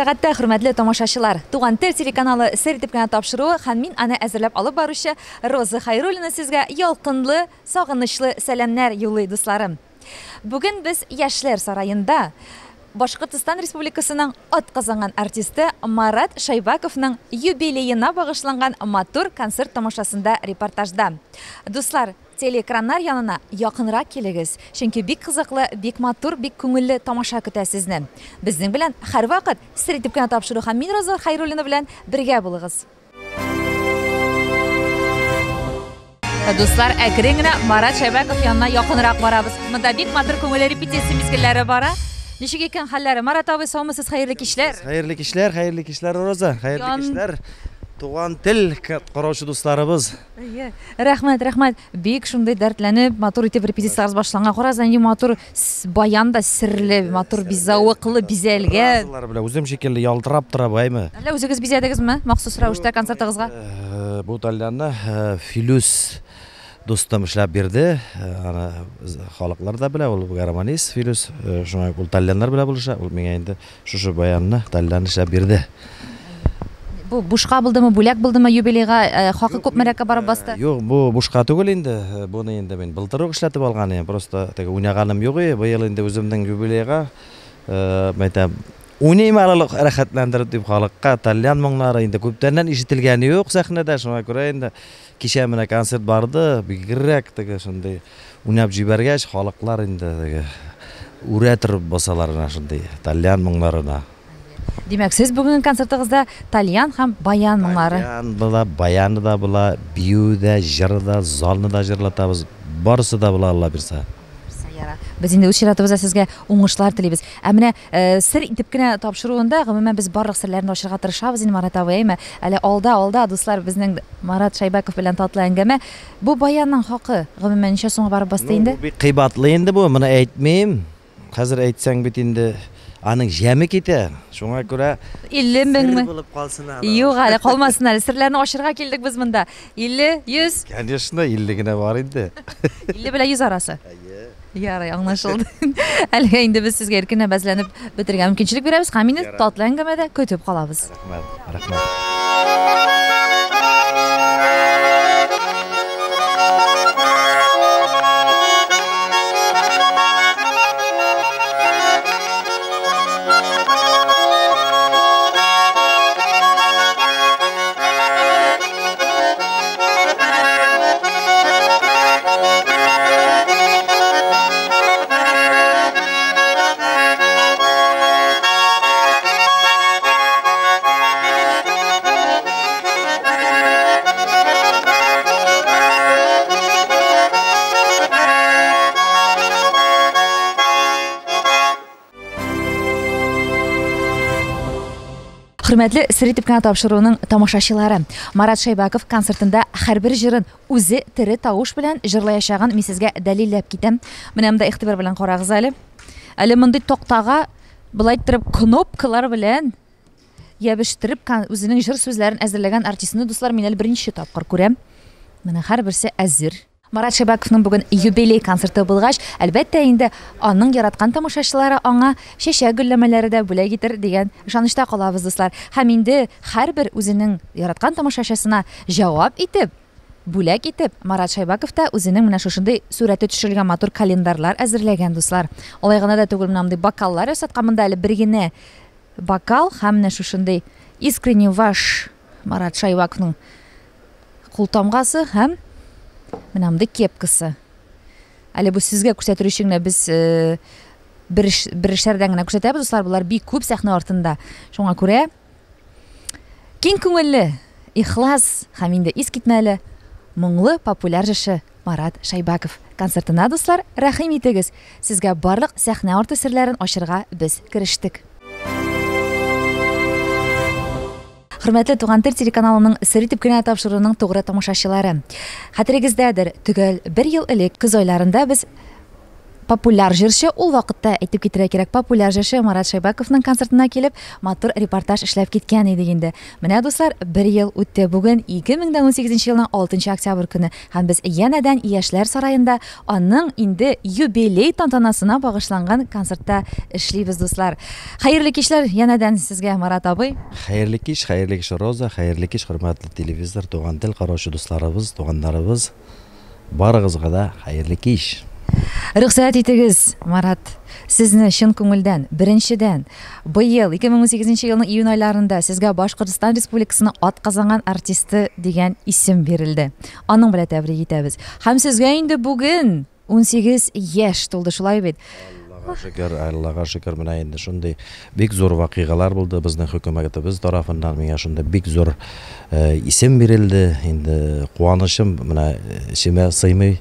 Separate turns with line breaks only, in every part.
сәгатьтә хөрмәтле тамашачылар. Туган тел телеканалы сер итеп кенә тапшыруы һәм мин аны әзерләп алып баручы Роза Хайруллина сезгә ялкынлы, сагынычлы сәламнәр юллый дусларым. Бүген без Яшьләр сараенда Башкортстан Республикасының атказанган артисты Марат Шайбаковның юбилеена багышланган матур концерт тамашасында репортажда. Дуслар, телеэкраннар янына якынрак килегез, чөнки бик кызыклы, бик матур, бик күңелле тамаша көтә сезне. Безнең белән һәрвакыт сер итеп кенә тапшыру һәм мин Роза Хайруллина белән бергә булыгыз. Дуслар, әкрен генә Марат Шайбаков янына якынрак барабыз. Монда бик матур күңелле репетиция мизгелләре бара. Ничек икән хәлләре? Марат абый, саумысыз, хәерле кичләр.
Хәерле кичләр, Роза. Хәерле кичләр. Туган тел караучы дусларыбыз.
Рәхмәт. Бик шундый дәртләнеп, матур итеп репетицияләргә башланган. Карасаң, матур баян да серле, матур бизавыклы, бизәлгән.
Дуслар белән үзем шикелле ялтырап тора баймы?
Әллә үзегез бизәдегезме? Махсус рәвештә концертыгызга?
Бу талянны Филүс достым эшләп бирде. Аны халыклар да белә, ул гармонист Филүс. Шуңа ул таляннар белә булыша. Ул миңа инде шушы баянны талянны эшләп бирде.
Бу бушка булдымы, бүләк булдымы юбилейга хакы күпмерәккә барып басты?
Юк, бу бушка түгел инде. Буны инде мин былтыр ук эшләтеп алган идем. Просто теге уйнаганым юк иде. Быел инде үземнең юбилейга мәйтәм уйнаймалык рәхәтләндереп дип халыкка талян моңнары инде күптәннән ишетелгәне юк сәхнәдә. Шуңа күрә инде кичә менә концерт барды. Бигрәк теге шундый уйнап җибәргәч халыклар инде теге үрә торып басаларына шундый талян моңнарына.
Димәк, сез бүгенге концертыгызда тальян һәм баян моңнары.
Баяны да була, бию да, җыры да, залны да җырлатабыз. Барысы да була, Алла бирсә.
Без инде үз чиратыбызда сезгә уңышлар телибез. Ә менә сер итеп кенә тапшыруында гомумән без барлык серләрне ачырга тырышабыз инде Марат абый, әле алда дуслар безнең Марат Шайбаков белән татлы әңгәмә. Бу баянның хакы гомумән ничә сумга барып басты инде?
Бик кыйбатлы инде бу, моны әйтмим. Хәзер әйтсәң бит инде аның җәме китә. Шуңа күрә
50 меңме?
Булып калсын әле.
Юк, әле калмасын әле. Серләрне ачырга килдек без монда. 50, 100.
Конечно, 50 генә бар инде.
50 белән 100 арасы. Ярый, аңлашылды. Әлегә инде без сезгә иркенә бәзләнеп бетергә мөмкинчелек бирәбез һәм мине татлы әңгәмәдә көтеп калабыз.
Рәхмәт.
Хөрмәтле сер итеп кенә тапшыруның тамашачылары, Марат Шайбаков концертында һәрбер җырын үзе тере тавыш белән җырлаячагын мин сезгә дәлилләп китәм. Менә монда игътибар белән карагыз әле. Әле мондый токтага булай итеп кнопкалар белән ябыштырып үзенең җыр сүзләрен әзерләгән артистны дуслар мин әле беренче тапкыр күрәм. Менә һәрберсе әзер. Марат Шайбаковның бүген юбилей концерты булгач, әлбәттә инде аның яраткан тамашачылары аңа чәчәк гөлләмәләре дә бүләк итер дигән ышанычта калабыз дуслар. Һәм инде һәрбер үзенең яраткан тамашачысына җавап итеп, бүләк итеп, Марат Шайбаков та үзенең менә шушындый сурәте төшерелгән матур календарьлар әзерләгән дуслар. Алай гына да түгел, монда бокаллар ясаткан, монда әле бер генә бокал һәм менә шушындый искренне ваш Марат Шайбаковның култамгасы һәм менә кепкасы. Әле бу сезгә күрсәтер өчен без бер эшләрдән генә күрсәтәбез дуслар, булар бик күп сәхнә артында. Шуңа күрә киң күңелле, ихлас һәм инде искитмәле, моңлы популяр җырчы Марат Шайбаков концертына дуслар рәхим итегез. Сезгә барлык сәхнә арты серләрен ачырга без керештек. Хөрмәтле Туган тел телеканалының сер итеп кенә тапшыруның тугры тамашачылары. Хәтерегездәдер, төгәл 1 ел элек көз айларында без популяр җырчы, ул вакытта әйтеп китәргә кирәк, популяр җырчы Марат Шайбаковның концертына килеп, матур репортаж эшләп киткән иде инде. Менә дуслар, 1 ел үтте. Бүген 2018 елның 6 октябрь көне һәм без янәдән Яшьләр сараенда аның инде юбилей тантанасына багышланган концертта эшлибез дуслар. Хәерле кичләр янәдән сезгә, Марат абый.
Хәерле кич, Роза, хәерле кич, хөрмәтле телевизор, туган тел караучы дусларыбыз, туганнарыбыз, барыгызга да хәерле кич.
Рөхсәт итегез, Марат. Сезне чын күңелдән, беренчедән, быел 2018 елның июнь айларында сезгә Башкортстан Республикасының атказанган артисты дигән исем бирелде. Аның белән тәбрик итәбез. Һәм сезгә инде бүген 18 яшь тулды, шулай бит.
Аллага шөкер, менә инде шундый бик зур вакыйгалар булды безнең хөкүмәтебез тарафыннан. Миңа шундый бик зур исем бирелде. Инде куанычым менә ишемә сыймый.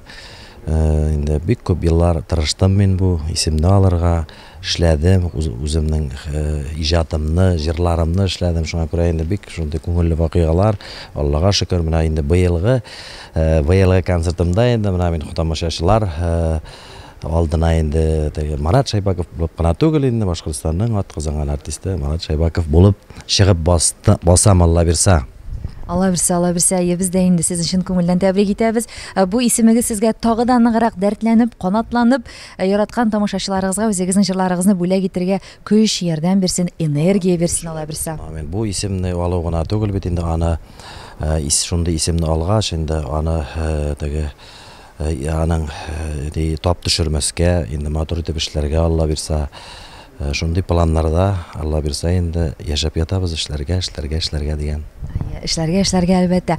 Инде бик күп еллар тырыштым мин бу исемне алырга, эшләдем, үземнең иҗатымны, җырларымны эшләдем. Шуңа күрә инде бик шундый күңелле вакыйгалар. Аллага шөкер, менә инде быелгы концертымда инде менә мин тамашачылар алдына инде Марат Шайбаков булып кына түгел, инде Башкортстанның атказанган артисты Марат Шайбаков булып чыгып басам, Алла бирсә.
Алла бирсә, без дә инде сезне чын күңелдән тәбрик итәбез. Бу исемегез сезгә тагы да ныграк дәртләнеп, канатланып, яраткан тамашачыларыгызга үзегезнең җырларыгызны бүләк итәргә көч, ярдәм бирсен, энергия бирсен, Алла бирсә.
Амин. Бу исемне алу гына түгел бит инде, аны шундый исемне алгач инде аны аның тап төшермәскә, инде матур итеп эшләргә Алла бирсә, шундый планнарда Алла бирсә инде яшәп ятабыз, эшләргә дигән.
Эшләргә әлбәттә.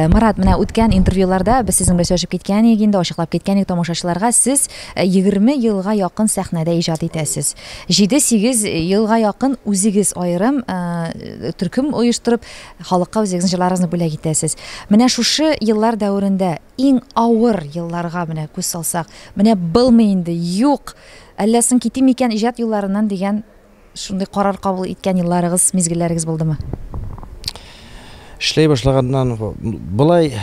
Марат, менә үткән интервьюларда без сезнең белән сөйләшеп киткән идек инде, ачыклап киткән идек тамашачыларга, сез 20 елга якын сәхнәдә иҗат итәсез. 7-8 елга якын үзегез аерым төркем оештырып, халыкка үзегезнең җырларыгызны бүләк итәсез. Менә шушы еллар дәврендә иң авыр елларга менә күз салсак, менә булмый инде, юк, әлләсен китим икән иҗат юлларыннан дигән шундый карар кабул иткән елларыгыз, мизгелләрегез булдымы?
Эшләй башлаганнан булай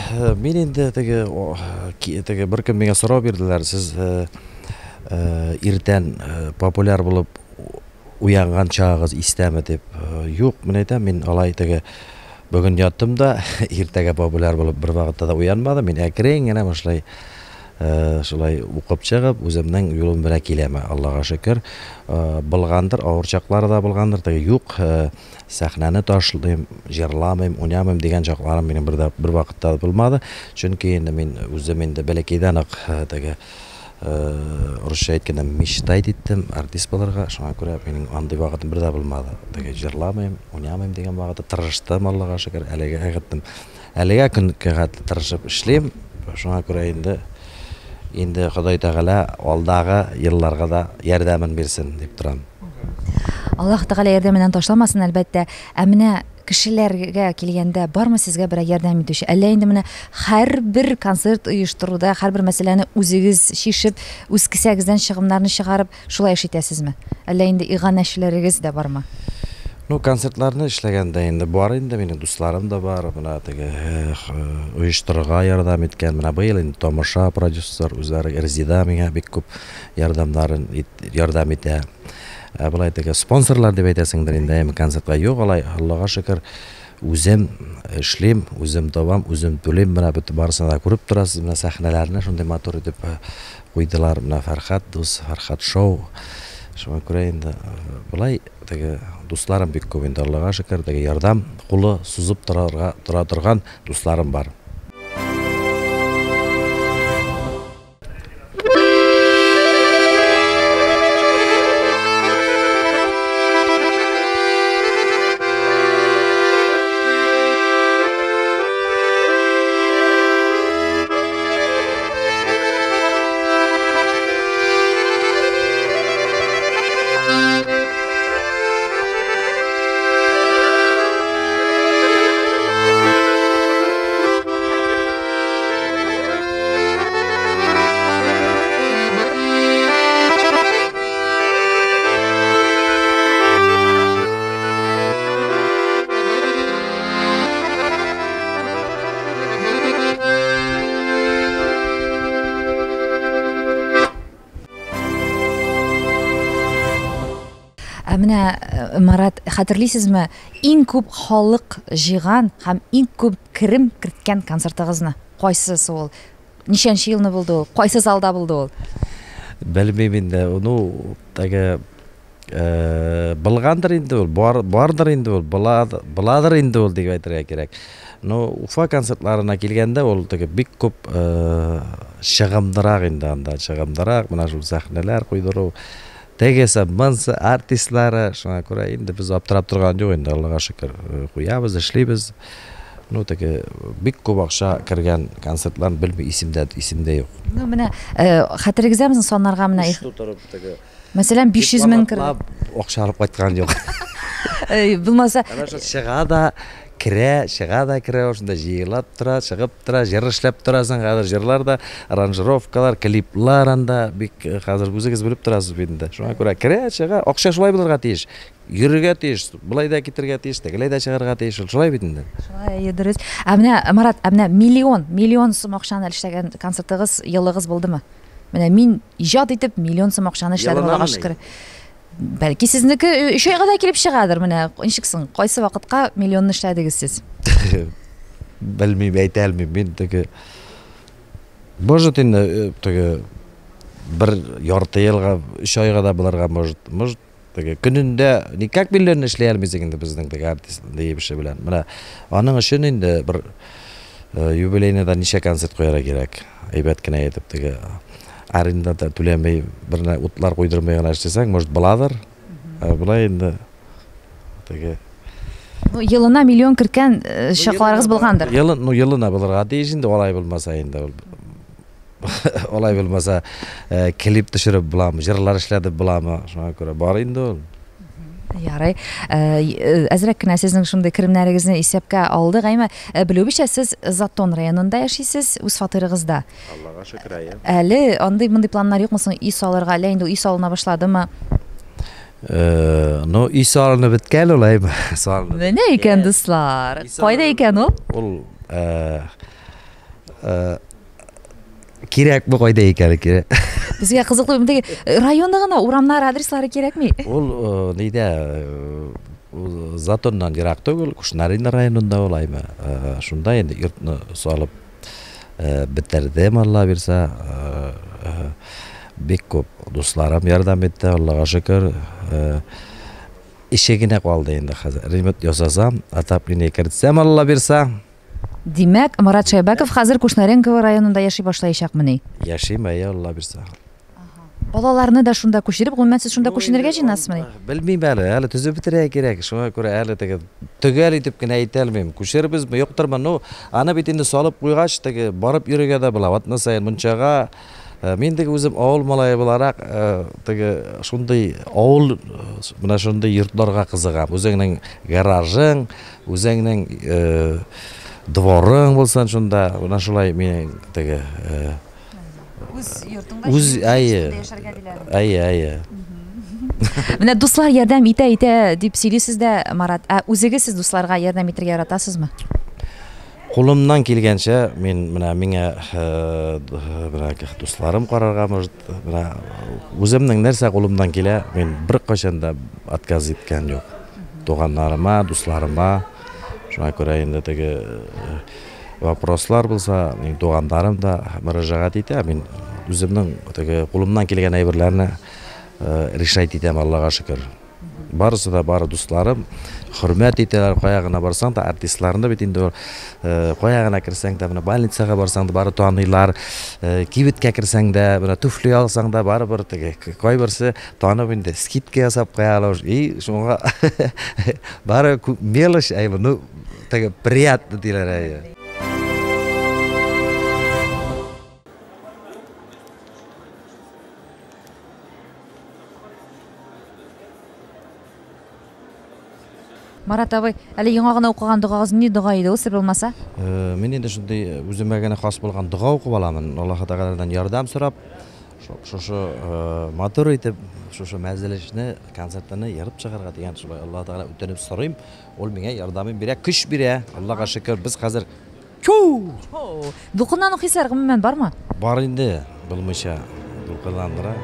мин инде теге беркем миңа сорау бирделәр, сез иртән популяр булып уянган чагыгыз истәме дип. Юк, мен әйтәм, мин алай теге бүген яттым да иртәгә популяр булып бер вакытта да уянмадым. Мин әкрен генә шулай укып чыгып, үземнең юлым белән киләм, Аллага шөкер. Булгандыр, авыр чаклары да булгандыр, теге юк, сәхнәне ташлыйм, җырламыйм, уйнамыйм дигән чакларым минем бер вакытта булмады. Чөнки инде мин үзем инде бәләкәйдән үк теге русча әйткәндә мечтать иттем артист булырга. Шуңа күрә минем андый вакытым бер дә булмады. Теге җырламыйм, уйнамыйм дигән вакытта тырыштым, Аллага шөкер, әлегә көнгә тырышып эшлим. Шуңа күрә инде Ходай Тәгалә алдагы елларга да ярдәмен бирсен дип торам.
Аллаһ Тәгалә ярдәменнән ташламасын, әлбәттә. Ә менә кешеләргә килгәндә бармы сезгә бер ярдәм итүче? Әллә инде менә һәрбер концерт оештыруда, һәрбер мәсьәләне үзегез шишеп, үз кисәгездән чыгымнарны чыгарып, шулай эш итәсезме? Әллә инде иганәчеләрегез дә бармы?
Концертларны эшләгәндә инде бар, инде минем дусларым да бар, менә теге оештырырга ярдәм иткән, менә быел инде тамаша продюсер үзләре Резида миңа бик күп ярдәм итә. Булай теге спонсорлар дип әйтәсеңдер инде, концертка юк, алай, Аллага шөкер, үзем эшлим, үзем табам, үзем түлим, менә бит барысын да күреп торасыз, менә сәхнәләрне шундый матур итеп куйдылар, менә Фәрхат дус, Фәрхат шоу. Шуңа күрә инде булай теге дусларым бик күп инде, Аллага шөкер, теге ярдәм кулы сузып тора торган дусларым бар.
менә Марат, хәтерлисезме, иң күп халык җыйган һәм иң күп керем керткән концертыгызны? Кайсысы ул? Ничәнче елны булды ул? Кайсы залда булды ул?
Белмим инде, теге булгандыр инде ул, бардыр инде ул, буладыр инде ул дип әйтергә кирәк. Уфа концертларына килгәндә ул теге бик күп чыгымдырак инде анда, чыгымдырак, менә шул сәхнәләр куйдыру, тегесе монсы артистлары, шуңа күрә инде без аптырап торган юк инде, Аллага шөкер, куябыз, эшлибез. Теге бик күп акча кергән концертларны белми, исемдә юк.
Менә хәтерегездәме саннарга менә мәсәлән 500 мең
акча алып кайткан юк.
Булмаса
Чыга да керә, ошында җыелып тора, чыгып тора, җыр эшләп торасың, хәзер җырларда, аранжировкалар, клиплар анда бик хәзер үзегез белеп торасыз бит инде. Шуңа күрә керә, чыга, акча шулай булырга тиеш, йөрергә тиеш, булай да китергә тиеш, тегеләй дә чыгарга тиеш, шулай бит инде.
Шулай, дөрес. Менә Марат, менә миллион сум акчаны эшләгән концертыгыз, елыгыз булдымы? Менә мин иҗат итеп миллион сум акчаны эшләдем, Аллага шөкер. Бәлки сезнеке 3 айга да килеп чыгадыр, менә ничексең, кайсы вакытка миллионны эшләдегез сез?
Белмим, әйтә алмыйм, мин теге может инде теге бер ярты елга, 3 айга да буларга может теге көнендә никак миллионны эшләй алмыйсың инде безнең теге артист диебеше белән. Менә аның өчен инде бер юбилейнада ничә концерт куярга кирәк. Әйбәт кенә әйтеп теге арендада түләмәй, берне утлар куйдырмай гына эшләсәң, может буладыр. Булай инде теге
Елына миллион керткән чакларыгыз булгандыр.
Елына булырга тиеш инде, алай булмаса инде. Алай булмаса клип төшереп буламы, җырлар эшләдеп буламы, шуңа күрә бар инде ул.
Ярый. Әзрәк кенә сезнең шундый керемнәрегезне исәпкә алдык, әйме белүебезчә сез Затон районында яшисез, үз фатирыгызда.
Аллага шөкер, әйе.
Әле андый планнар юкмы соң, үй салырга, әле инде үй салына башладымы?
Үй салынып беткән ул, әйме.
Менә икән, дуслар. Кайда икән ул?
Ул кирәкме, кайда икән кирәк.
Безгә кызыклы, менә районда гына урамнар, адреслары кирәкми?
Ул нидә, Затоннан ерак түгел, Кушнарин районында ул, әйме. Шунда инде йортны салып бетердем, Алла бирсә. Бик күп дусларым ярдәм итте, Аллага шөкер. Ишегенә калды инде хәзер. Ремонт ясасам, отопление кертсәм, Алла бирсә.
Димәк, Марат Шайбаков хәзер Кушнаренко районында яши башлаячакмыни?
Яшим, Алла бирсә.
Балаларны да шунда күчереп, гомумән сез шунда күченергә җыенасызмы?
Белмим әле төзеп бетерергә кирәк. Шуңа күрә әле теге төгәл итеп кенә әйтә алмыйм. Күчербезме, юктырмы? Аны бит инде салып куйгач, теге барып йөрергә дә була. Атна сайын мунчага мен теге үзем авыл малае буларак, теге шундый авыл, менә шундый йортларга кызыгам. Үзеңнең гаражың, үзеңнең дворың булсын шунда, менә шулай мен теге үз йортыңда яшәргә диләр. Әйе.
Менә дуслар ярдәм итә дип сөйлисез дә, Марат, үзегез сез дусларга ярдәм итәргә яратасызмы?
Кулымнан килгәнчә мин миңа дусларым карарга, может, үземнең нәрсә кулымдан килә, мин бер кайчан да отказ иткән юк. Туганнарыма, дусларыма, шуңа күрә инде теге вопрослар булса, мин тугандарым да мөрәҗәгать итә, мин үземнең теге кулымнан килгән әйберләрне решать итәм, Аллага шөкер. Барысы да бары дусларым, хөрмәт итәләр, кая гына барсаң да, артистларны бит инде кая гына кирсәң дә, менә больницага барсаң да бары таныйлар, кибеткә кирсәң дә, менә туфли алсаң да бары бер теге кайберсе танып инде скидка ясап куялар. Шуңа бары мелочь, әйбе, теге приятно диләр, әйе.
Марат абый, әле яңа гына укыган дугагыз ни дуга иде ул, сер булмаса?
Мен инде шундый үземә генә хас булган дуга укып аламын. Аллаһ Тәгаләдән ярдәм сорап, шушы матур итеп, шушы мәзәлешне, концертны ярып чыгарга дигән шулай Аллаһ Тәгалә үтенеп сорыйм. Ул миңа ярдәмен бирә, көч бирә. Аллага шөкер, без хәзер
Дулкынлану хисләр гомумән бармы?
Бар инде, булмыйча дулкынландыра.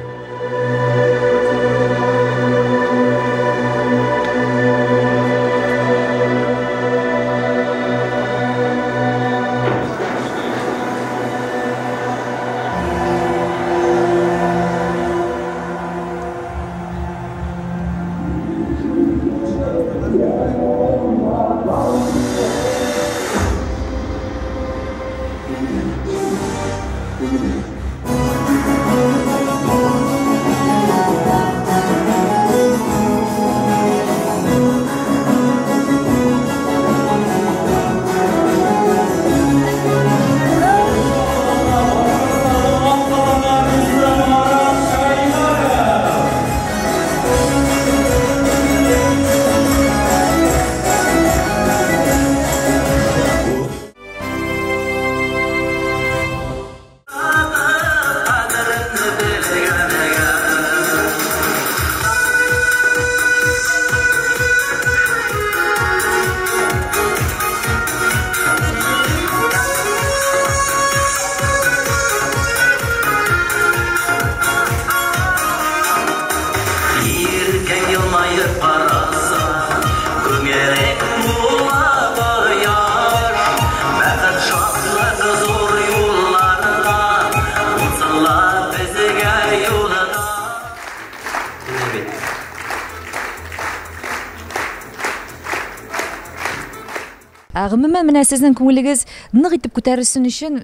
Гомумән менә сезнең күңелегез нык итеп күтәрелсен өчен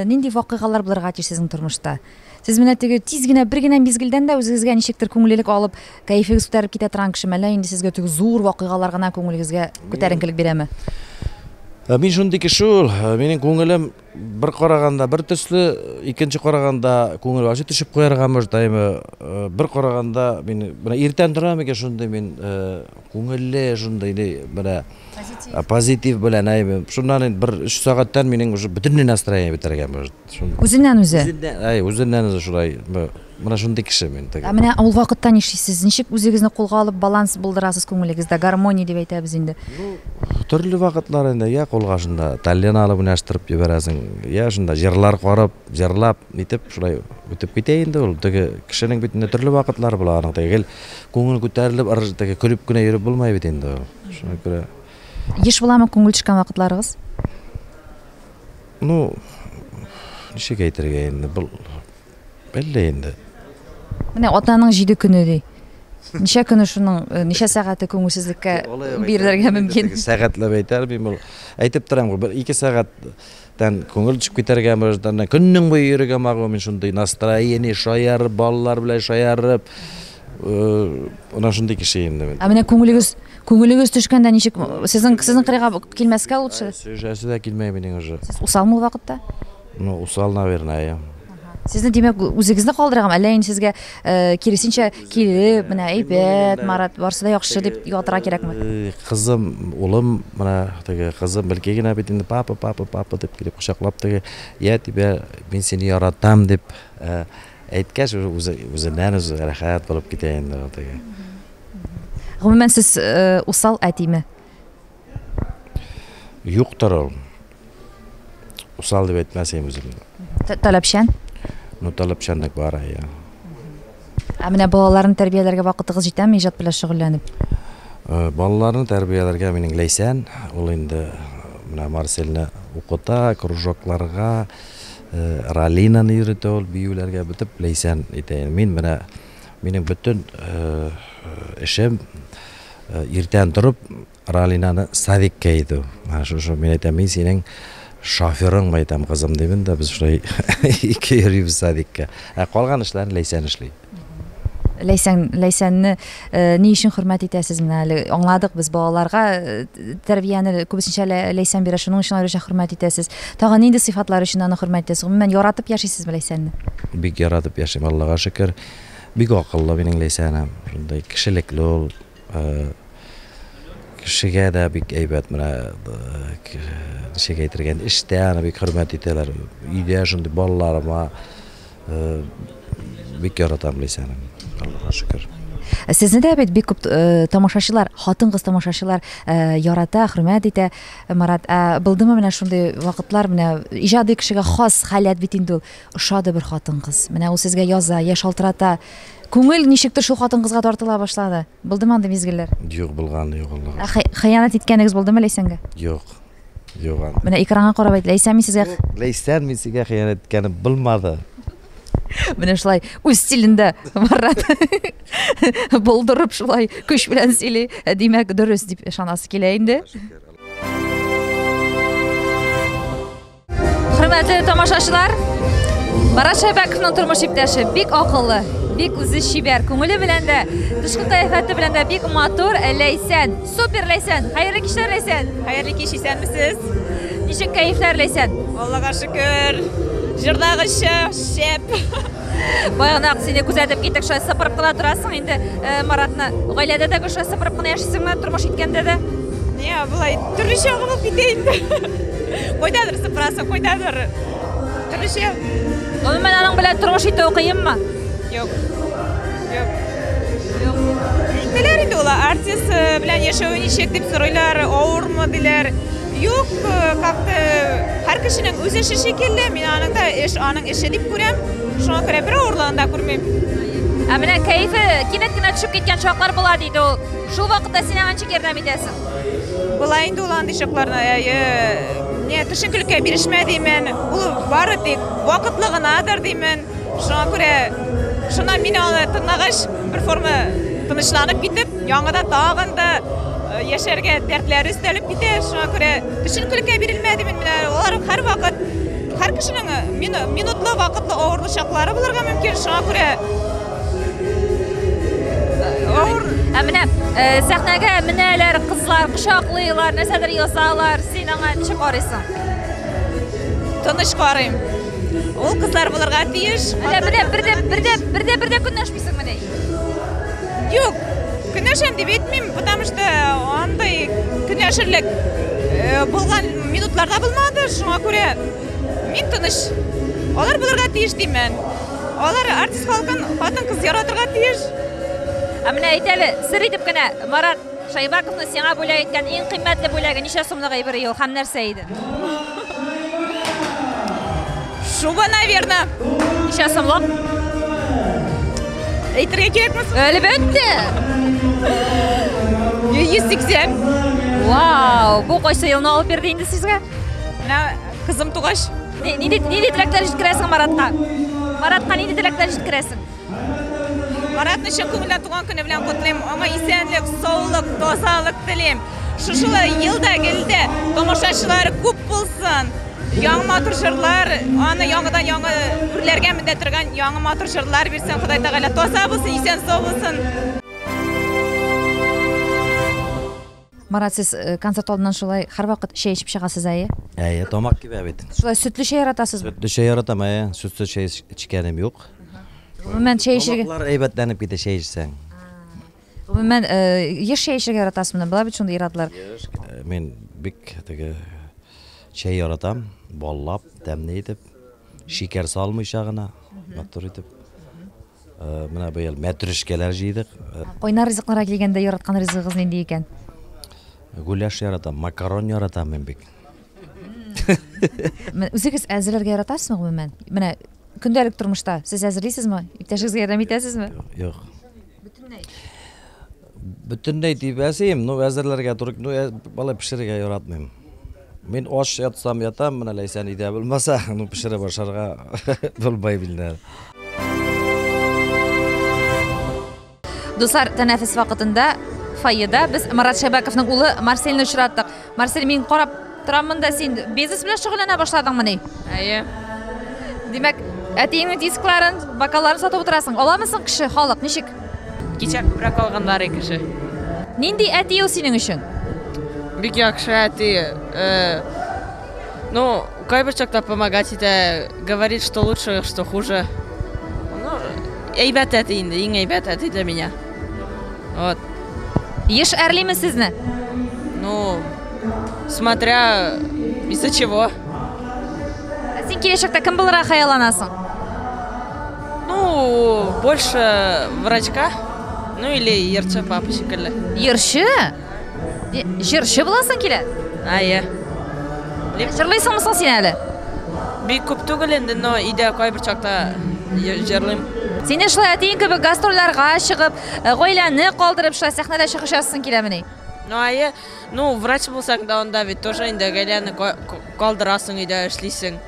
нинди вакыйгалар булырга тиеш сезнең тормышта? Сез менә теге тиз генә бер генә мизгелдән дә үзегезгә ничектер күңеллелек алып, кайфыгыз күтәреп китә торган кеше мәле инде сезгә теге зур вакыйгалар гына күңелегезгә күтәренкелек бирәме?
Мин шундый кеше ул, минем күңелем бер караганда бер төсле, икенче караганда күңел ачы төшеп куярга мөҗтәйме, бер караганда мин менә иртән торам икән шундый мин күңелле шундый менә позитив белән әйбем. Шуннан бер 3 сәгатьтән минем уже бөтенләй настроение бетергән бу.
Үзеннән үзе.
Үзеннән үзе шулай. Менә шундый кеше мин.
Менә ул вакытта нишлисез? Ничек үзегезне кулга алып баланс булдырасыз күңелегездә? Гармония дип әйтәбез инде.
Төрле вакытлар инде я кулга шунда таллен алып уйнаштырып җибәрәсең, я шунда җырлар карап, җырлап, итеп шулай үтеп китә инде ул. Теге кешенең бит инде төрле вакытлар була, аның тегел күңел күтәрелеп, теге көлүп кенә йөреп булмай бит инде. Шуңа күрә
еш буламы күңел төшкән вакытларыгыз?
Ну, ничек әйтергә инде, бу белле инде.
Менә атаның 7 көне ди. Ничә көне шуның, ничә сәгате күңелсезлеккә бирергә мөмкин?
Сәгатьләп әйтәм, ул әйтеп торам, 2 сәгатьтән күңел төшеп китәргә мөҗдән, көннең буе йөрергә магы мин шундый настроение шаярып, балалар белән шаярып, ана шундый кеше инде мин.
Менә күңелегез төшкәндә ничек сезнең кырыйга килмәскә лучше?
Сөйләсе дә килмәй минем уже.
Сез усалмы вакытта?
Ну, усал, наверное.
Сезне димәк үзегезне калдырган, әллә инде сезгә киресенчә килеп, менә әйбәт, Марат, барсы да яхшы дип ятырга кирәкме?
Кызым, улым, менә теге кызым бәлки генә бит инде папа дип килеп кочаклап теге, я тебя, мин сине яратам дип әйткәч, үзеннән үзе рәхәт булып китә инде теге.
Гомумән сез усал әтиме?
Юктыр ул. Усал дип әйтмәсәм үзем.
Таләпчән?
Ну, таләпчәнлек бар, я.
Менә балаларны тәрбияләргә вакытыгыз җитәме иҗат белән шөгыльләнеп?
Балаларны тәрбияләргә минем Ләйсән, ул инде менә Марселне укыта, кружокларга, Ралинаны йөртә ул, биюләргә бетеп Ләйсән итә. Мин менә минем бөтен эшем иртән торып Ралинаны садикка иду. Шушы мин әйтәм, мин синең шоферың мәйтәм кызым дибен дә без шулай ике йөрибез садикка. Калган эшләрне Ләйсән эшли.
Ләйсәнне ни өчен хөрмәт итәсез менә әле аңладык без балаларга тәрбияне күбесенчә Ләйсән бирә, шуның өчен аеруча хөрмәт итәсез. Тагын нинди сыйфатлар өчен аны хөрмәт итәсез? Гомумән яратып яшисезме Ләйсәнне?
Бик яратып яшим, Аллага шөкер. Бик акыллы минем Ләйсәнем. Шундай кешелекле ул. Кешегә дә бик әйбәт менә ничек әйтергән, эштә аны бик хөрмәт итәләр. Өйдә шундый балаларыма бик яратам Ләйсәнем. Аллага шөкер.
Сезне дә бит бик күп тамашачылар, хатын-кыз тамашачылар ярата, хөрмәт итә. Марат, булдымы менә шундый вакытлар, менә иҗади кешегә хас халәт бит инде ул. Ошады бер хатын-кыз. Менә ул сезгә яза, яшь шалтырата. Күңел ничектер шул хатын-кызга тартыла башлады. Булдымы андый мизгелләр?
Юк, булган юк Аллага.
Хыянат иткәнегез булдымы Ләйсәнгә?
Юк. Юк.
Менә экранга карап әйт, Ләйсән мин сезгә
Ләйсән мин сезгә хыянат иткәнем булмады.
Менә шулай үз стилендә Марат булдырып шулай көч белән сөйли, димәк дөрес дип ышанасы килә инде. Хөрмәтле тамашачылар, Марат Шайбаковның тормыш иптәше бик акыллы, бик үзе шибәр, күңеле белән дә, тышкы кыяфәте белән дә бик матур, Ләйсән. Супер Ләйсән. Хәерле кичләр Ләйсән.
Хәерле кич, исәнмесез?
Ничек кәефләр Ләйсән?
Аллага шөкер. Җырдагыча шәп.
Баягынак сине күзәтеп киттек, шулай сыпырып кына торасың инде Маратны. Гаиләдә дә шулай сыпырып кына яшисеңме, тормыш иткәндә дә?
Не, булай төрлечә булып китә инде. Кайдадыр сыпырасың, кайдадыр. Төрлечә.
Гомумән аның белән тормыш итү кыенмы?
Юк. Ниләр инде ул артист белән яшәү ничек дип сорыйлар, авырмы диләр. Юк, как-то һәр кешенең үз эше шикелле. Мин аның да аның эше дип күрәм. Шуңа күрә бер авырлыгын да күрмим.
Ә менә кәефе кинәт кенә төшеп киткән чаклар була диде ул. Шул вакытта син аңа ничек ярдәм итәсең?
Була инде ул андый чакларны. Не, төшенкелеккә бирешмә димен. Ул бары тик вакытлы гынадыр димен. Шуңа күрә шуннан мин аны тыңлагач, бер форма тынычланып китеп, яңадан тагын да яшәргә дәртләре өстәлеп китә. Шуңа күрә төшенкелеккә бирелмә димен. Алар һәр вакыт, һәр кешенең минутлы, вакытлы авырлы чаклары булырга мөмкин. Шуңа күрә
Ә менә сәхнәгә менәләр, кызлар кочаклыйлар, нәрсәдер ясалар, син аңа ничек карыйсың?
Тыныч карыйм. Ул кызлар булырга тиеш.
Бердә көнләшмисең менә.
Юк, көнләшәм дип әйтмим, потому что андай көнләшерлек булган минутларда булмады. Шуңа күрә мин тыныч. Алар булырга тиеш димен. Алар артист халкын хатын-кыз яратырга тиеш.
Ә менә әйт әле, сер итеп кенә Марат Шайбаковны сиңа бүләк иткән иң кыйммәтле бүләге ничә сумлык әйбер ел һәм нәрсә иде?
Шуба, наверное.
Ничә сумлык?
Әйтергә кирәкме?
Әлбәттә.
180.
Вау, бу кайсы елны алып бирде инде сезгә?
Менә кызым тугач.
Нинди теләкләр җиткерәсең Маратка? Маратка нинди теләкләр җиткерәсең?
Маратны чын күңелдән туган көне белән котлыйм. Аңа исәнлек, саулык, тазалык телим. Шушылы елда гелдә тамашачылары күп булсын. Яңа матур җырлар, аны яңадан яңа үрләргә мендә торган яңа матур җырлар бирсен Ходай Тәгалә. Таза булсын, исән сау булсын.
Марат, сез концерт алдыннан шулай һәр вакыт чәй ичеп чыгасыз әйе?
Әйе, тамак кибә бит.
Шулай сөтле чәй яратасызбы?
Сөтле чәй яратам, әйе. Сөтсез чәй эчкәнем юк.
Гомумән чәй эчәргә.
Тамаклар әйбәтләнеп китә чәй эчсәң.
Гомумән еш чәй эчәргә яратасызмы? Була бит шундый иратлар.
Мен бик теге чәй яратам, баллап, тәмле итеп, шикәр салмыйча гына, матур итеп. Менә быел мәтрүшкәләр җыйдык.
Кайнар ризыкларга килгәндә яраткан ризыгыгыз нинди икән?
Гуляш яратам, макарон яратам мен бик.
Үзегез әзерләргә яратасызмы гомумән? Менә көндәлек тормышта сез әзерлисезме? Иптәшегезгә ярдәм итәсезме?
Юк. Бөтенләй дип әсим, ну әзерләргә туры, ну бала пешерергә яратмыйм. Мен аш ятсам ятам, менә Ләйсән идә булмаса, ну пешерә башарга булмай билнәр.
Дуслар, тәнәфес вакытында фойеда без Марат Шайбаковның улы Марселне очраттык. Марсель, мин карап тораммын да син бизнес белән шөгыльләнә башладыңмы ни?
Әйе.
Димәк, әтиеңнең дискларын, бокалларын сатып утырасың. Аламысың кеше, халык, ничек?
Кичә күбрәк алганнар кеше.
Нинди әти ул синең өчен?
Бик яхшы әти. Ну, кайбер чакта помогать итә, говорит, что лучше, что хуже. Ну, әйбәт әти инде, иң әйбәт әти для меня. Вот.
Еш әрлиме сезне?
Ну, смотря из-за чего.
Син киләчәктә кем булырга хыялланасың?
Ну, больше врачка, ну или ерче папа шикелле.
Йырчы? Җырчы буласың килә?
Әйе.
Җырлыйсыңмы соң син әле?
Бик күп түгел инде, но идә кайбер чакта җырлыйм.
Син шулай әтиң кебек гастрольләргә чыгып, гаиләне калдырып шулай сәхнәдә чыгыш ясасын киләмени?
Ну, әйе, ну, врач булсаң да онда бит тоже инде гаиләне калдырасың, өйдә эшлисең.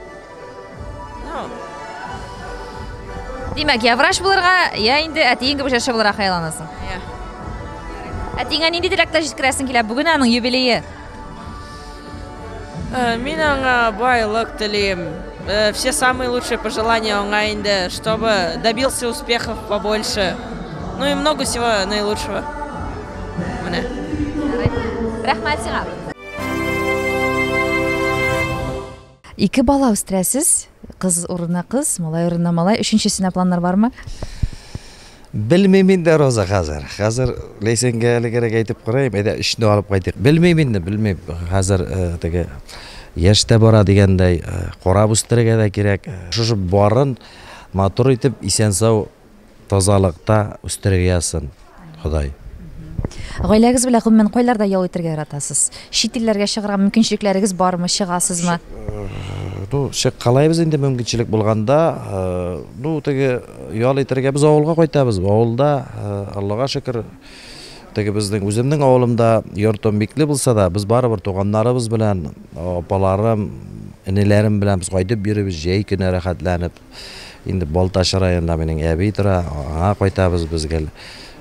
Димәк, я врач булырга, я инде әтиң кебек җырчы булырга хыялланасың.
Әйе.
Әтиңә нинди теләктәр җиткерәсең килә? Бүген аның юбилее.
Мен аңа байлык телим. Все самые лучшие пожелания аңа инде, чтобы добился успехов побольше. Ну и много всего наилучшего. Менә.
Рәхмәт сиңа. Ике бала үстерәсез. Кыз урынына кыз, малай урынына малай. Өченчесенә планнар бармы?
Білмеймін инде Роза қазір. Қазір лейсенге әлі керек айтып қарайым, әйді үшіні алып қайтық. Білмеймін инде, білмеймін. Қазір теге яшта бара дегендей қорап үстірге де керек. Шушы барын матур етіп, исен сау тазалықта үстірге ясын. Құдай.
Гаиләгез белән гомумән кайларда ял итәргә яратасыз? Чит илләргә чыгарга мөмкинчелекләрегез бармы? Чыгасызмы?
Шек қалайбыз инде мөмкинчелек булганда, теге ял итәргә без авылга кайтабыз. Авылда Аллага шөкер, теге безнең үземнең авылымда йортым бикле булса да, без барыбер туганнарыбыз белән, апаларым, инеләрем белән без кайтып йөрибез, җәй көне рәхәтләнеп. Инде Балташ районында минем әби тора, аңа кайтабыз безгә.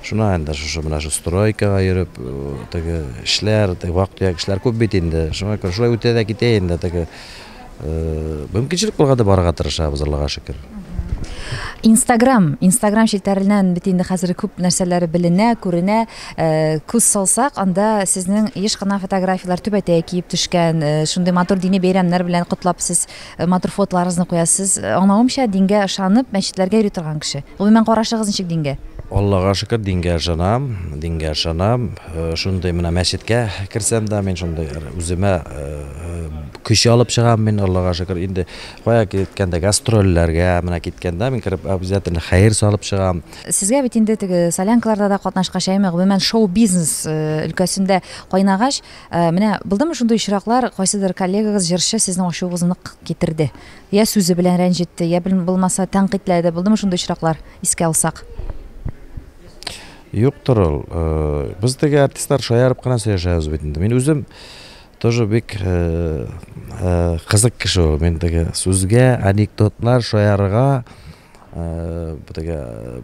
Шуна инде шушы менә шу стройкага йөреп, теге эшләр, теге вакыт эшләр күп бит инде. Шуңа күрә шулай үтә дә китә инде, теге мөмкинчелек булганда барырга тырышабыз, Аллага шөкер.
Instagram челтәреннән бит инде хәзер күп нәрсәләре беленә, күренә. Күз салсак, анда сезнең еш кына фотографиялар түбәтәгә киеп төшкән, шундый матур дини бәйрәмнәр белән котлап сез матур фотоларыгызны куясыз. Аңлавымча, дингә ышанып, мәчетләргә йөри торган кеше. Гомумән карашыгыз ничек дингә?
Аллага шөкер, дингә ышанам. Шундый менә мәчеткә кирсәм дә мин шундый үземә көч алып чыгам мин, Аллага шөкер. Инде кая киткәндә гастрольләргә менә киткәндә мин кирип обязательно хәйр салып чыгам.
Сезгә бит инде теге солянкаларда да катнашкач, гомумән шоу-бизнес өлкәсендә кайнагач, менә булдымы шундый очраклар, кайсыдыр коллегагыз, җырчы сезнең ачуыгызны китерде? Я сүзе белән рәнҗетте, я булмаса тәнкыйтьләде. Булдымы шундый очраклар, искә алсак?
Юктыр ул. Без теге артистлар шаярып кына сөйләшәбез бит инде. Мин үзем тоже бик кызык кеше ул. Мин теге сүзгә, анекдотлар шаярга теге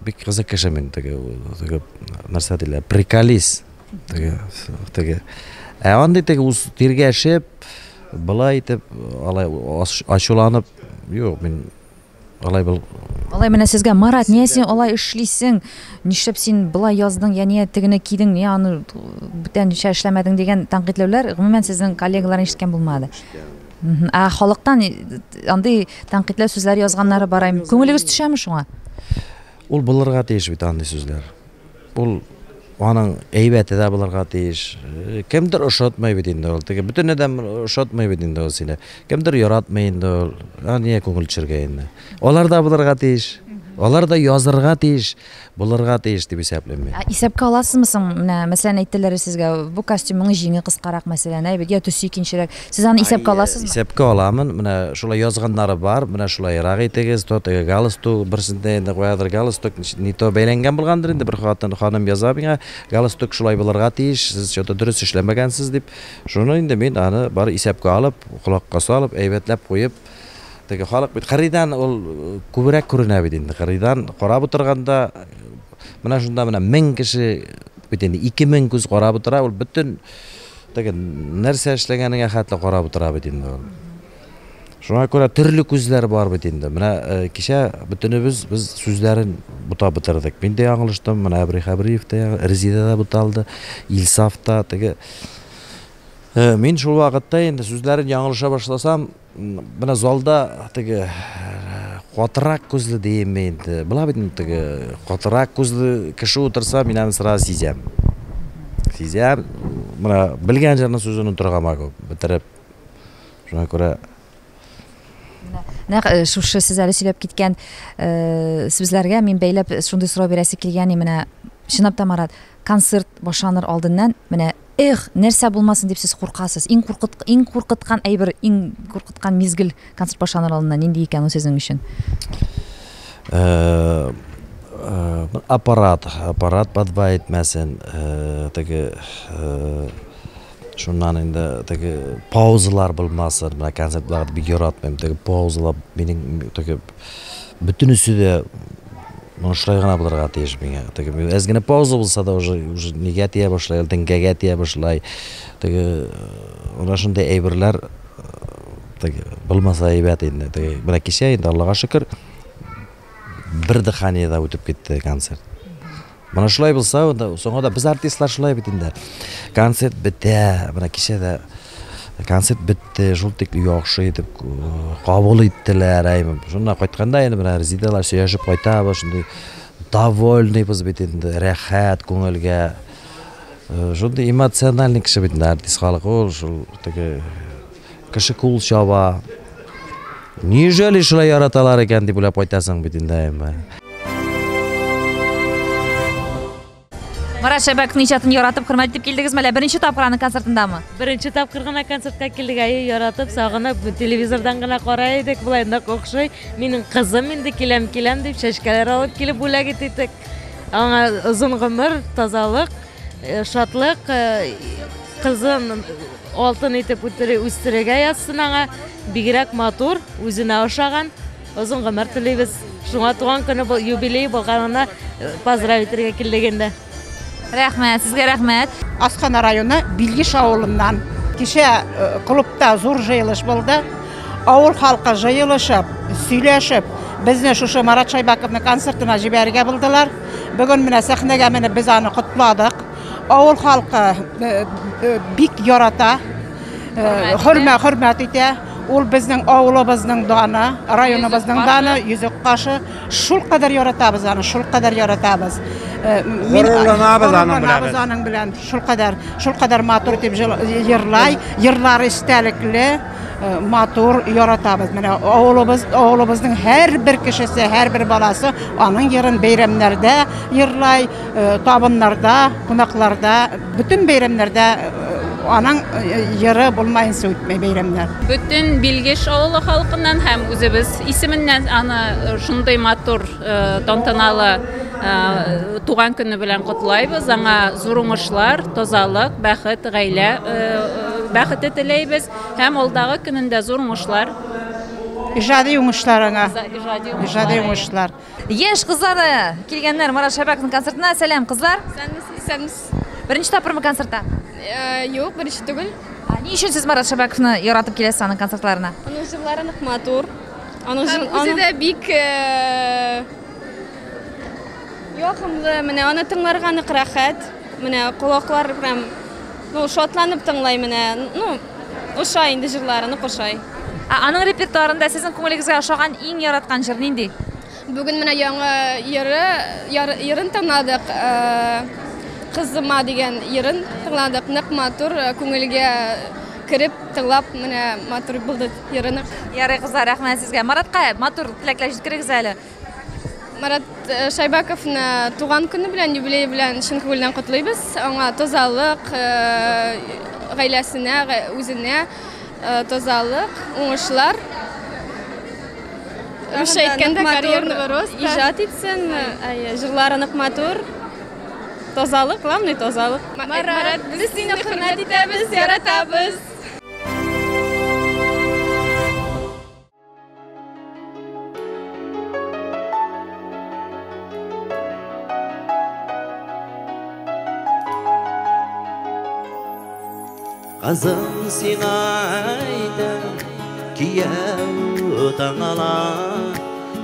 бик кызык кеше мин теге нәрсә диләр, приколист. Теге андый теге үз тиргәшеп, былай итеп, алай ачуланып, юк, мин алай бул.
Алай менә сезгә Марат, нигә син алай эшлисең? Нишләп син былай яздың, яни тегене кидең, ни аны бүтән ничә эшләмәдең дигән тәнкыйтьләүләр гомумән сезнең коллегаларың ишеткән булмады. Халыктан андый тәнкыйтьләү сүзләр язганнары бар. Күңелегез төшәме шуңа?
Ул булырга тиеш бит андый сүзләр. Ул аның әйбәте дә булырга тиеш. Кемдер ошатмый бит инде ул. Теге бүтән адәм ошатмый бит инде ул сине. Кемдер яратмый инде ул. Ания күңел төшергә инде. Алар да булырга тиеш. Алар да язырга тиеш, булырга тиеш дип исәпләйм мин.
Исәпкә аласызмы соң? Менә мәсәлән әйттеләр сезгә, бу костюмның җиңе кыскарак мәсәлән, я төсе икенчерәк. Сез аны исәпкә аласызмы?
Исәпкә аламын. Менә шулай язганнары бар. Менә шулай ярак итегез, теге галстук, берсендә инде куядыр галстук, ни то бәйләнгән булгандыр инде, бер ханым яза миңа, галстук шулай булырга тиеш, сез что-то дөрес эшләмәгәнсез дип. Шуны инде мин аны бар исәпкә алып, кулакка салып, әйбәтләп куеп, теге халык бит кырыйдан ул күбрәк күренә бит инде. Кырыйдан карап утырганда, менә шунда менә 1000 кеше бит инде 2000 күз карап утыра, ул бүтән теге нәрсә эшләгәнеңә хәтле карап утыра бит инде ул. Шуңа күрә төрле күзләр бар бит инде. Менә кичә бүтәнебез без сүзләрен бута бетердек. Мин дә аңлаштым, менә Абрихабриев та, Резида да буталды, Илсаф та теге. Мин шул вакытта инде сүзләрен яңлыша башласам, менә залда теге катырак күзле дим инде. Була бит теге катырак күзле кеше утырса, мин аны сразу сизәм. Менә белгән җырның сүзен утыргама күп бетереп. Шуңа күрә
Нәкъ шушы сез әле сөйләп киткән сүзләргә мин бәйләп шундый сорау бирәсе килгән, менә чынлап та Марат, концерт башланыр алдыннан менә нәрсә булмасын дип сез куркасыз. Иң куркыткан әйбер, иң куркыткан мизгел концерт башланыр алдыннан нинди икән ул сезнең өчен?
Аппарат подвай этмәсен, теге шуннан инде теге паузалар булмасын. Менә концертларда бик яратмыйм. Теге паузалар минең теге бүтүнүсү дә шулай гына булырга тиеш миңа. Теге әз генә пауза булса да уже негә тия башлай, дингәгә тия башлай. Теге ана шундай әйберләр Булмаса әйбәт инде. Менә кичә инде Аллага шөкер бер диханияда үтеп китте концерт. Менә шулай булса, соңында без артистлар шулай бит инде. Концерт бетә, менә кичә дә концерт бетте, шул тик яхшы итеп кабул иттеләр. Шунда кайтканда инде менә резидалар сөйләшеп кайтабыз, шундый довольныйбыз бит инде, рәхәт күңелгә. Шундый эмоциональный кеше бит инде артист халкы, ул шул теге кеше кул чаба. Нижели шулай яраталар икән дип уйлап кайтасың бит инде.
Марат Шәйбәковның иҗатын яратып, хөрмәт итеп килдегезме? Әллә беренче тапкыр аның концертындамы?
Беренче тапкыр гына концертка килдек, яратып, сагынып, телевизордан гына карай идек, булай да охшый. Минем кызым инде киләм дип чәчкәләр алып килеп бүләк иттек. Аңа озын гомер, тазалык, шатлык, кызын алтын итеп үстерергә язсын аңа, бигрәк матур, үзенә ошаган, озын гомер телибез. Шуңа туган көне юбилей булганына поздравить итәргә килдек инде.
Рәхмәт, сезгә рәхмәт.
Асхана районы Билгиш авылыннан. Кичә клубта зур җыелыш булды. Авыл халкы җыелышып, сөйләшеп, безне шушы Марат Шәйбәковның концертына җибәргә булдылар. Бүген менә сәхнәгә менеп без аны кутладык. Авыл халкы бик ярата, хөрмәт итә. Ул безнең авылыбызның даны, районыбызның даны, Йөзек кашы. Шул кадәр яратабыз аны, шул кадәр яратабыз. Горурланабыз аның белән. Шул кадәр матур дип җырлай, җырлары истәлекле, матур яратабыз. Менә авылыбызның һәрбер кешесе, һәрбер баласы аның җырын бәйрәмнәрдә җырлай, табыннарда, кунакларда, бүтән бәйрәмнәрдә аның җыры булмаенча үтмәй бәйрәмнәр.
Бүтән Билгеш авылы халкыннан һәм үзебез исеменнән аны шундый матур тантаналы туган көне белән котлайбыз. Аңа зур уңышлар, тазалык, бәхет, гаилә бәхете теләйбез һәм алдагы көнендә зур уңышлар.
Иҗади уңышлар аңа. Иҗади уңышлар.
Яшь кызлары килгәннәр Марат Шәйбәковның концертына. Сәлам, кызлар.
Сәнс.
Беренче тапкырмы концертта?
Юк, беренче түгел.
Ни өчен сез Марат Шәйбәковны яратып киләсез аның концертларына?
Аның җырлары нык матур. Үзе дә бик якынлы, менә аны тыңларга нык рәхәт. Менә колаклар прям, шатланып тыңлай менә. Ошай инде җырлары, нык ошай.
Аның репертуарында сезнең күңелегезгә ошаган иң яраткан җыр нинди?
Бүген менә яңа йырын тыңладык. Кызыма дигән йырын тыңладык, нык матур, күңелгә кирип тыңлап, менә матур булды йырыны.
Ярый, кызлар, рәхмәт сезгә. Маратка матур теләкләр җиткерегез әле.
Марат Шәйбәковны туган көне белән, юбилей белән чын күңелдән котлыйбыз. Аңа тазалык, гаиләсенә, үзенә тазалык, уңышлар. Русча әйткәндә карьерный рост, иҗат итсен, җырлары нык матур. Тазалык, главный тазалык. Марат, без сине хөрмәт итәбез, яратабыз.
Kızım sinayda kiyau tangala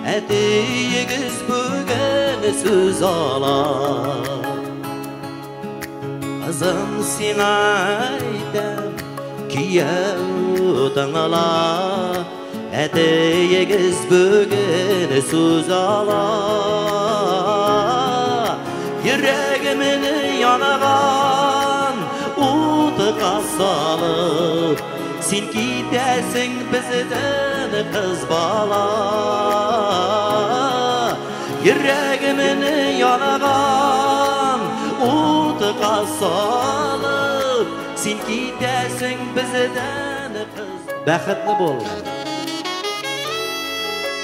Etiyigiz bugün söz ala Kızım sinayda kiyau tangala Etiyigiz bugün söz ala Yüreğimin yanagan utuğa salıp Sen gidersin bizden kız bala Yüreğimin yanagan utuğa salıp Sen gidersin bizden kız Bәхетле bol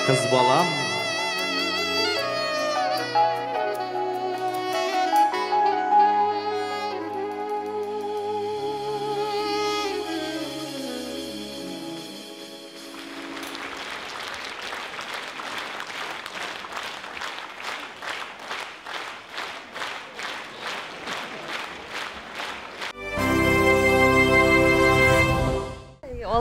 Kız balam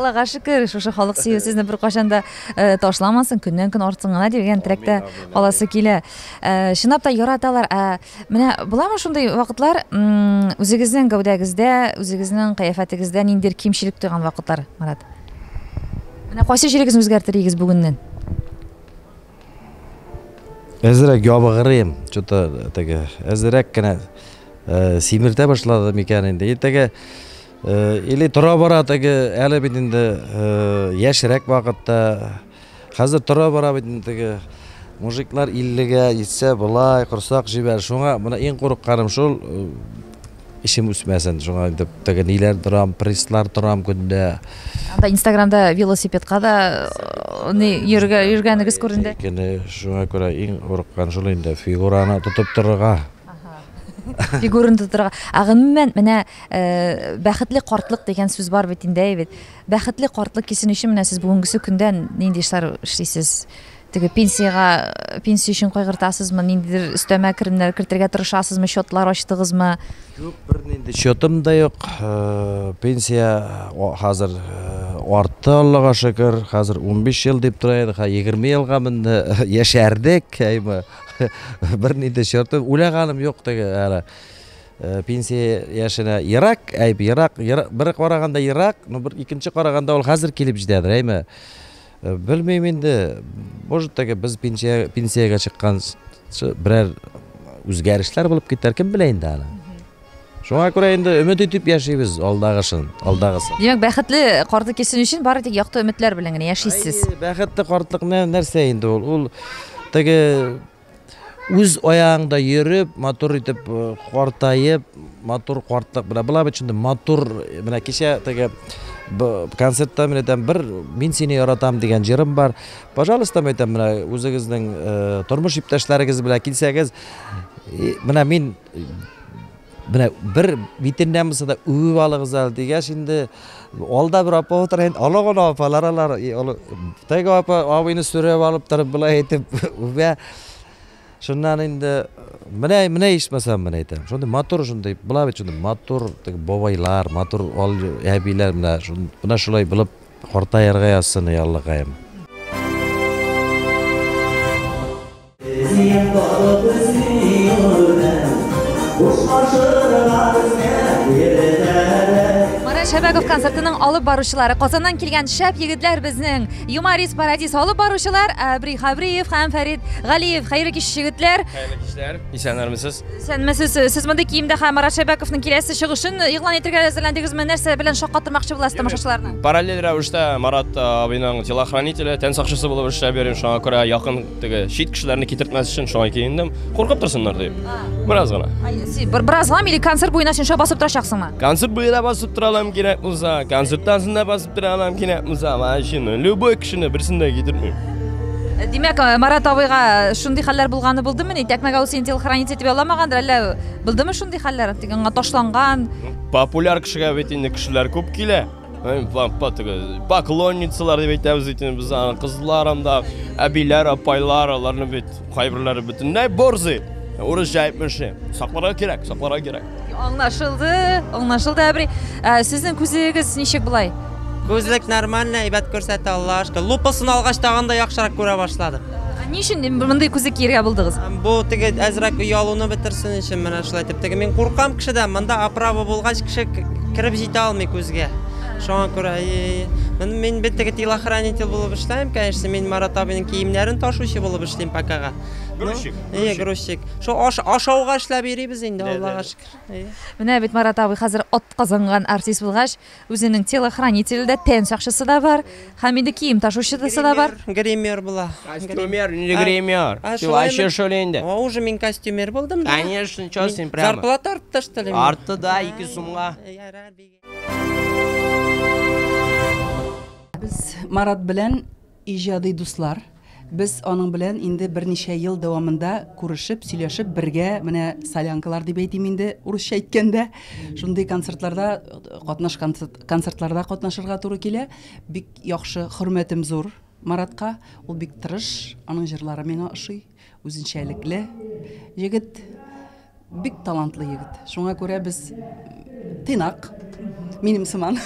Аллага шүкүр, шушы халык сөйү сезне бер качан да ташламасын, күннән-көн артсын гына дигән теләктә каласы килә. Чынлап та яраталар. Менә буламы шундый вакытлар, үзегезнең гәүдәгездә, үзегезнең кыяфәтегездә ниндидер кимчилек туйган вакытлар, Марат? Менә кайсы җирегезне үзгәртерегез бүгеннән?
Әзрәк ябыгырым, что-то теге, әзрәк кенә симертә башлады микән инде. Теге или тора бара теге әле бит инде яшьрәк вакытта, хәзер тора бара бит теге мужиклар 50-гә итсә булай корсак җибәр. Шуңа моны иң курыкканым шул ишем үсмәсен. Шуңа дип теге ниләр торам, пресслар торам көндә.
Анда Инстаграмда велосипедка да йөргәнегез күренде.
Шуңа күрә иң курыккан шул инде фигураны тотып торырга.
Фигурын тутырга. Агымман менә бәхетле картлык дигән сүз бар бит инде, бит. Бәхетле картлык кисенүче менә сез бүгенгесе көндән нинди эшләр эшлисез? Теге пенсия өчен кайгыртасызмы, ниндидер өстәмә керемнәр кертергә тырышасызмы, счетлар ачтыгызмы?
Юк, бер нинди счетым да юк. Пенсия хәзер артты, Аллага шөкер. Хәзер 15 ел дип тора иде, 20 елга менде яшәрдек, әйме. Бер нинди счетым уйлаганым юк теге әле. Пенсия яшенә ерак, бер караганда ерак, но бер икенче караганда ул хәзер килеп җитәдер, әйме. Белмим инде, может теге без пенсиягә чыккан берәр үзгәрешләр булып китәр, кем белә инде аны. Шуңа күрә инде өмет итеп яшибез алдагысын.
Димәк, бәхетле картлык кисен өчен бары тик якты өметләр белән генә яшисез.
Бәхетле картлык нәрсә инде ул? Ул теге үз аягында йөреп, матур итеп картайып, матур картлык белән була бит шунда матур, менә кичә теге концертта мен әйтәм, мин сине яратам дигән җырым бар. Пожалуйста, әйтәм, менә үзегезнең тормыш иптәшләрегез белән килсәгез, менә мин бер витринамызда да үбеп алыгыз әле дигәч, инде алда бер апа утыра, алагына апалар, теге апа абыйны сүрәп алып торып булай әйтеп үбә. Шуннан инде менә ишмәсәм мен әйтәм. Шундый матур, шундый була бит, шундый матур теге бабайлар, матур әбиләр менә шулай булып картаярга язсын Аллагаем.
Марат Шәйбәков концертының алып баручылары, Казаннан килгән шәп егетләр безнең Юморис Парадис алып баручылар Әбри Хабриев һәм Фәрит Галиев. Хәйрле кич егетләр.
Хәйрле кичләр. Исәннәрмесез?
Исәнмесез. Сез монда киемдә һәм Марат Шәйбәковның киләсе чыгышын игълан итәргә әзерләндегезме? Нәрсә белән шаккатырмакчы буласыз тамашачыларны?
Параллель рәвештә Марат абыйның телохранителе, тән сакчысы булып эшләп йөрим. Шуңа күрә якын теге чит кешеләрне китертмәс өчен шуңа киендем. Куркып торсыннар дип. Бераз гына.
Бераз гына или концерт буена шуңа басып торачаксыңмы?
Концерт буена басып торалам кирәк булса, концерттан соң басып торалам кирәк булса, машина любой кешене берсендә китермим.
Димәк, Марат абыйга шундый хәлләр булганы булдымы? Тәкмәгә ул син телохранитель дип аламагандыр, әллә булдымы шундый хәлләр? Тигәнгә ташланган.
Популяр кешегә бит инде кешеләр күп килә. Поклонницалар дип әйтәбез бит без кызлар анда, әбиләр, апайлар, аларны бит кайберләре бөтенләй борзый. Урысча әйтмешә. Сакларга кирәк.
Аңлашылды, Әбри. Сезнең күзегез ничек булай?
Күзлек нормально, әйбәт күрсәтә Аллаһ шөкер. Лупасын алгач тагында яхшырак күрә башлады.
Ни өчен мондай күзлек кияргә булдыгыз?
Бу теге әзрәк уялуны бетерсен өчен менә шулай итеп. Теге мин куркам кешедән, монда оправа булгач кеше кирип җитә алмый күзгә. Шуңа күрә мин бит теге телохранитель булып эшләйм, конечно, мин Марат абыйның киемнәрен ташучы булып эшлим покага. Грузчик. Шо ашауга эшләп йөрибез инде, Аллага шөкер.
Менә бит Марат абый хәзер атказанган артист булгач, үзенең телохранителе дә, тән сакчысы да бар, һәм инде кием ташучысы да бар.
Гример була.
Костюмер, не гример. Вообще шулай инде.
Уже мин костюмер булдым.
Конечно, чё син прямо.
Зарплата артты что ли?
Артты да, 2 сумга.
Biz Марат белән иҗади дуслар. Без аның белән инде берничә ел дәвамында күрешеп, сөйләшеп, бергә менә солянкалар дип әйтим инде урысча әйткәндә, шундый концертларда катнашырга туры килә. Бик яхшы хөрмәтем зур Маратка. Ул бик тырыш, аның җырлары миңа ошый, үзенчәлекле егет, бик талантлы егет. Шуңа күрә без тыйнак Минем сыман.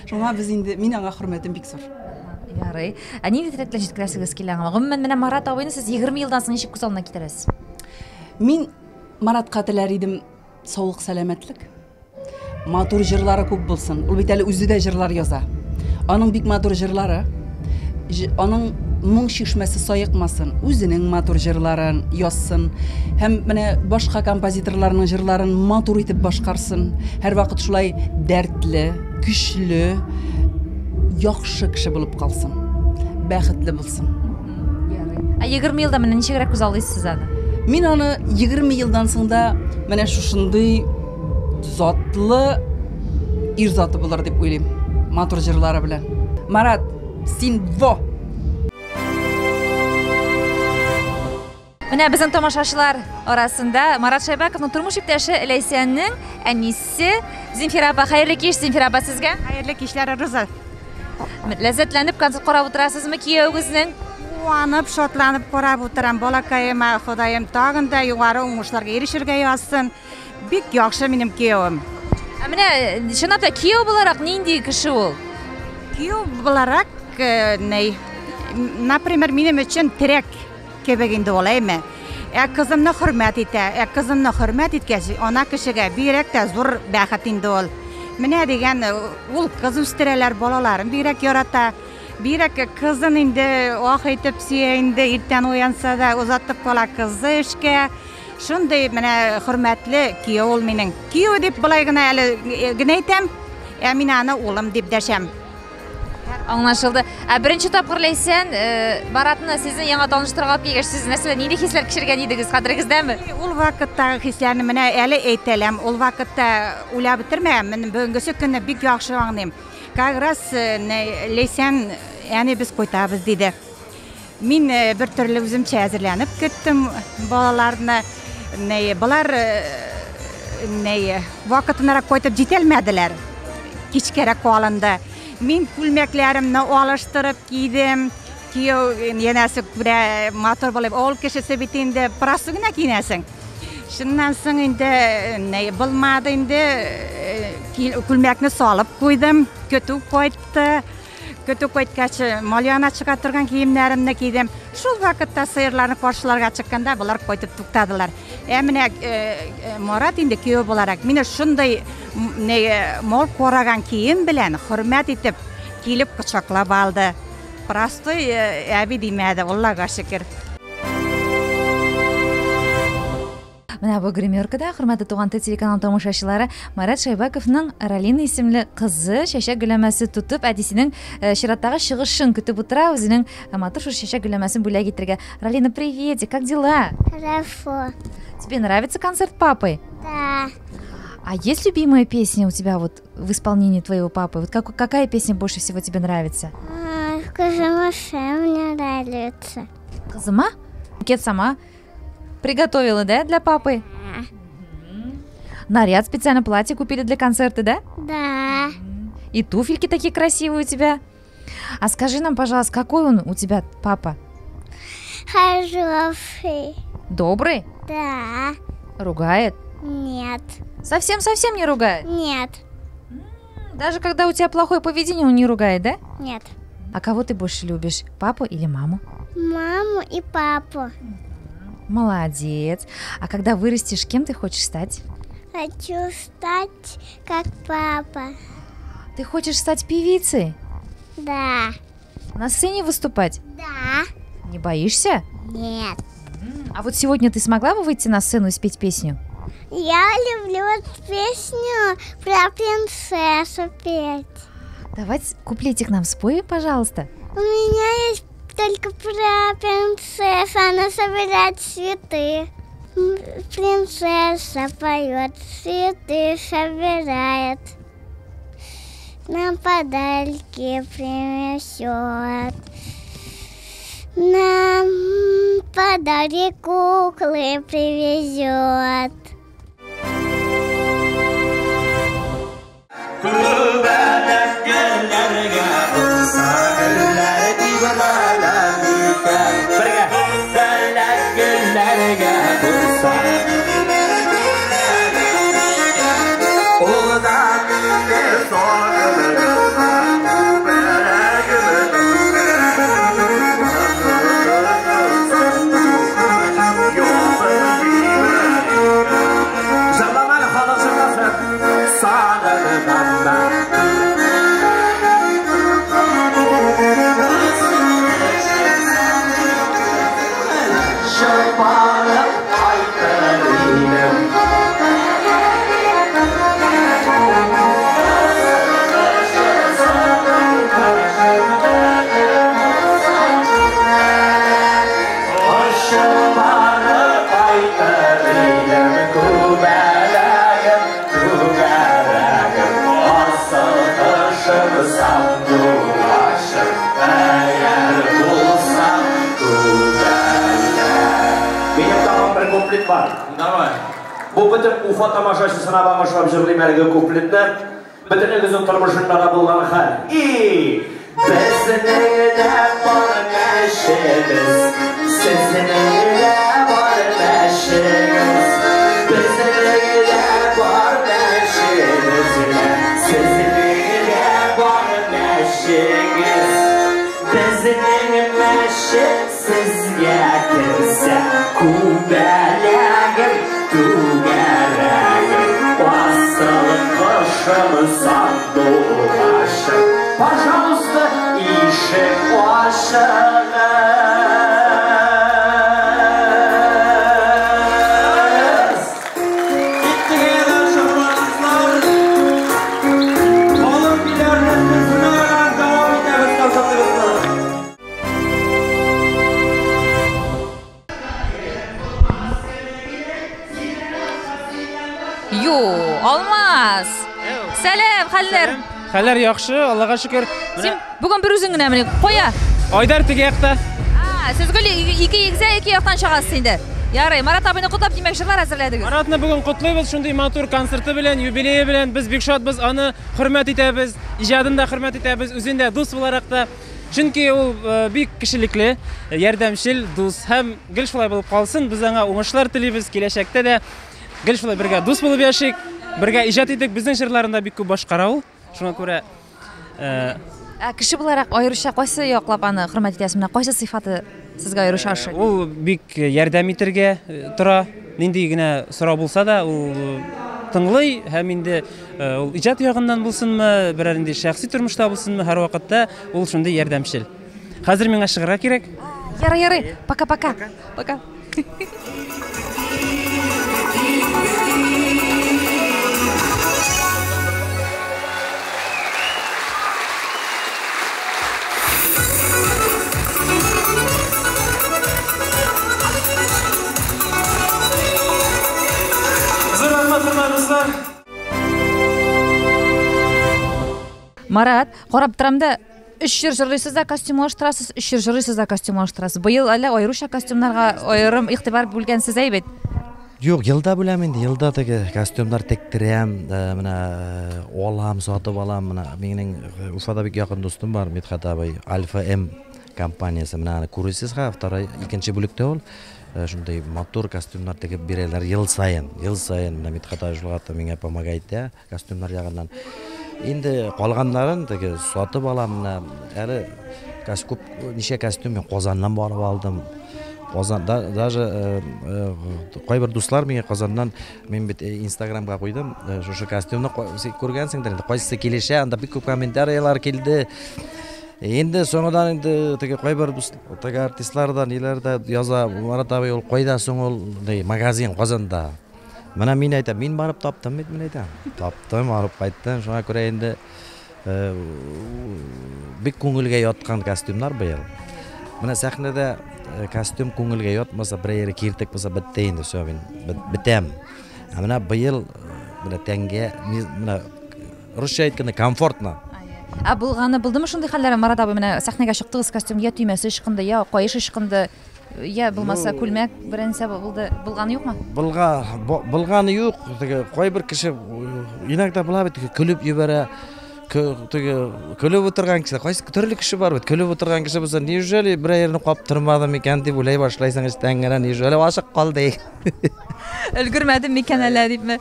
Шуңа без инде мин аңа хөрмәтем бик зур.
Ярый. Нинди тәрәтләр җиткерәсегез килә аңа? Гомумән менә Марат абыйны сез 20 елдан соң ничек күз алдына китерәсез?
Мин Маратка теләр идем саулык, сәламәтлек. Матур җырлары күп булсын. Ул бит әле үзе дә җырлар яза. Аның бик матур җырлары. Аның моң шишмәсе саекмасын. Үзенең матур җырларын язсын. Һәм менә башка композиторларның җырларын матур итеп башкарсын. Һәрвакыт шулай дәртле, көчле, яхшы кеше булып калсын. Бәхетле булсын.
Ярый. 20 елда менә ничегрәк күз алдыйсыз аны?
Мин аны 20 елдан соң да менә шушындый затлы ир заты булыр дип уйлыйм. Матур җырлары белән. Марат, син во!
Менә безнең тамашачылар арасында Марат Шайбаковның тормыш иптәше Ләйсәннең әнисе Зинфира апа. Хәерле кич, Зинфира апа, сезгә.
Хәерле кичләр, Руза.
Ләззәтләнеп концерт карап утырасызмы кияүгезнең?
Куанып, шатланып карап утырам. Балакаема, Ходаем тагын да югары уңышларга ирешергә язсын. Бик яхшы минем кияүем.
Менә чынлап та кияү буларак нинди кеше ул?
Кияү буларак, например, минем өчен терәк кебек инде ул, әйме. Кызымны хөрмәт итә. Кызымны хөрмәт иткәч, ана кешегә бигрәк тә зур бәхет инде ул. Менә дигән ул кыз үстерәләр, балаларын бигрәк ярата. Бигрәк кызын инде ах итеп сөя инде, иртән уянса да узатып кала кызы эшкә. Шундый менә хөрмәтле кияү ул минең. Кияү дип былай гына әле генә әйтәм, мин аны улым дип дәшәм.
Аңлашылды. Беренче тапкыр Ләйсән Маратны сезне яңа таныштырырга алып килгәч, сез нәрсә, нинди хисләр кичергән идегез, хәтерегездәме?
Ул вакытта хисләрне менә әле әйтәләм. Ул вакытта уйлап бетермәгән. Мен бүгенге көнне бик яхшы аңлыйм. Как раз Ләйсән, яни без кайтабыз диде. Мин бер төрле үземчә әзерләнеп киттем балаларны. Булар вакытынарак кайтып җитәлмәделәр. Кичкәрәк калынды. Мин күлмәкләремне алыштырып кидем. Кияү янәсе күрә матур булып, ул кешесе бит инде просто гына киенәсең. Шуннан соң инде булмады инде күлмәкне салып куйдым. Көтү кайтты. Көтү кайткач, Малияна чыга торган киемнәремне кидем. Шул вакытта сыерларны каршыларга чыкканда булар кайтып туктадылар. Менә Марат инде кияү буларак мине шундай мол караган кием белән хөрмәт итеп килеп кочаклап алды. Простой әби димәде, Аллага шөкер.
Менә бу гримеркада, хөрмәтле Туган тел телеканал тамашачылары, Марат Шайбаковның Ралина исемле кызы чәчәк гөләмәсе тутып, әдисенең чираттагы чыгышын көтеп утыра, үзенең матур шул чәчәк гөләмәсен бүләк итәргә. Ралина, приветик, как дела?
Хорошо.
Тебе нравится концерт папы?
Да.
А есть любимая песня у тебя вот в исполнении твоего папы? Вот какая песня больше всего тебе нравится?
Кызыма мне нравится.
Кызыма? Букет сама приготовила, да, для папы?
Да.
Наряд, специально платье купили для концерта, да?
Да.
И туфельки такие красивые у тебя. А скажи нам, пожалуйста, какой он у тебя, папа?
Хороший.
Добрый?
Да.
Ругает?
Нет.
Совсем-совсем не ругает?
Нет.
Даже когда у тебя плохое поведение, он не ругает, да?
Нет.
А кого ты больше любишь, папу или маму?
Маму и папу.
Молодец. А когда вырастешь, кем ты хочешь стать?
Хочу стать как папа.
Ты хочешь стать певицей?
Да.
На сцене выступать?
Да.
Не боишься?
Нет.
А вот сегодня ты смогла бы выйти на сцену и спеть песню?
Я люблю песню про принцессу петь.
Давай куплетик нам спой, пожалуйста.
У меня есть только про принцессу, она собирает цветы. Принцесса поет, цветы собирает, нам подарки принесет. Нам подарки куклы привезет.
куплет бар. Давай. Бұл бітіп Уфа тамашашысына бағышлап жырлайм әлгі куплетті. Бітініңіздің тұрмышында болған хал. Біздің бар мәшіміз, сіздің бар мәшіміз. Біздің бар мәшіміз, сіздің бар мәшіміз. Біздің мәшім сізге кірсе, күбәләгім, түгәрәгім. Басылып қышымызан доғашым. Пожалуйста, ишек вашего.
Алмаз. Сәлем, хәлләр.
Хәлләр яхшы, Аллага шөкер.
Син бүген бер үзең генә менә кая?
Айдар теге якта.
Сез гөл ике егзә ике яктан чыгасыз инде. Ярый, Марат абыйны кутлап димәк җырлар әзерләдегез.
Маратны бүген котлыйбыз, шундый матур концерты белән, юбилее белән без бик шатбыз, аны хөрмәт итәбез, иҗадын да хөрмәт итәбез, үзен дә дус буларак та. Чөнки ул бик кешелекле, ярдәмчел дус һәм гел шулай булып калсын. Без аңа уңышлар телибез, киләчәктә дә гел шулай бергә дус булып яшик, бергә иҗат итик. Безнең җырларында бик күп башкара ул. Шуңа күрә
кеше буларак аеруча кайсы яклап аны хөрмәт итәсез, менә кайсы сыйфаты сезгә аеруча ошый?
Ул бик ярдәм итәргә тора. Нинди генә сорау булса да, ул тыңлый һәм инде ул иҗат ягыннан булсынмы, берәр инде шәхси тормышта булсынмы, һәр вакытта ул шундый ярдәмчел. Хәзер миңа чыгарга кирәк.
Ярый, пока. Пока. Марат, карап торамда 3 җыр җырлыйсыз да костюмлаштырасыз, 3 җыр җырлыйсыз да костюмлаштырасыз. Быел әле аеруча костюмнарга аерым игътибар бүлгәнсез әйбәт.
Юк, елда беләм инде, елда теге костюмнар тектерәм, менә алам, сатып алам, менә минең Уфада бик якын дустым бар, Мидхат абый, Альфа М компаниясе, менә аны күрәсез ха, второй, икенче бүлектә ул. Шундай матур костюмнар тегеп бирәләр ел сайын. Менә Мидхат абый шуларга миңа помогает да, костюмнар ягыннан. Инде калганнарын теге сатып алам, менә әле күп ничә костюм мен Казаннан барып алдым. Казанда даже кайбер дуслар миңа Казаннан, мен бит Инстаграмга куйдым, шушы костюмны күргәнсеңдер инде, кайсы килешә, анда бик күп комментарийлар килде. Инде соңыдан инде теге кайбер теге артистлардан ниләрдә яза, Марат абый ул кайда соң ул магазин Казанда. Менә мин әйтәм, мин барып таптым бит, мен әйтәм. Таптым, барып кайттым. Шуңа күрә инде бик күңелгә яткан костюмнар быел. Менә сәхнәдә костюм күңелгә ятмаса, бер яре киртек булса бетте инде, всё, мин бетәм. Менә быел менә тәнгә, менә русча әйткәндә комфортно.
Булганы булдымы шундый хәлләр? Марат абый, менә сәхнәгә чыктыгыз, костюм я төймәсе ышкынды, я кайыш ышкынды, я булмаса күлмәк беренсә булганы юкмы?
Булганы юк. Теге кайбер кеше иногда була бит, көлүп җибәрә. Көлүп утырган кеше, кайсы төрле кеше бар бит. Көлүп утырган кеше булса, неужели бер yerне кап тормадым икән дип уйлай башлайсың истәңгәнә, неужели ашык калды.
Өлгермәдем микән әллә дипме?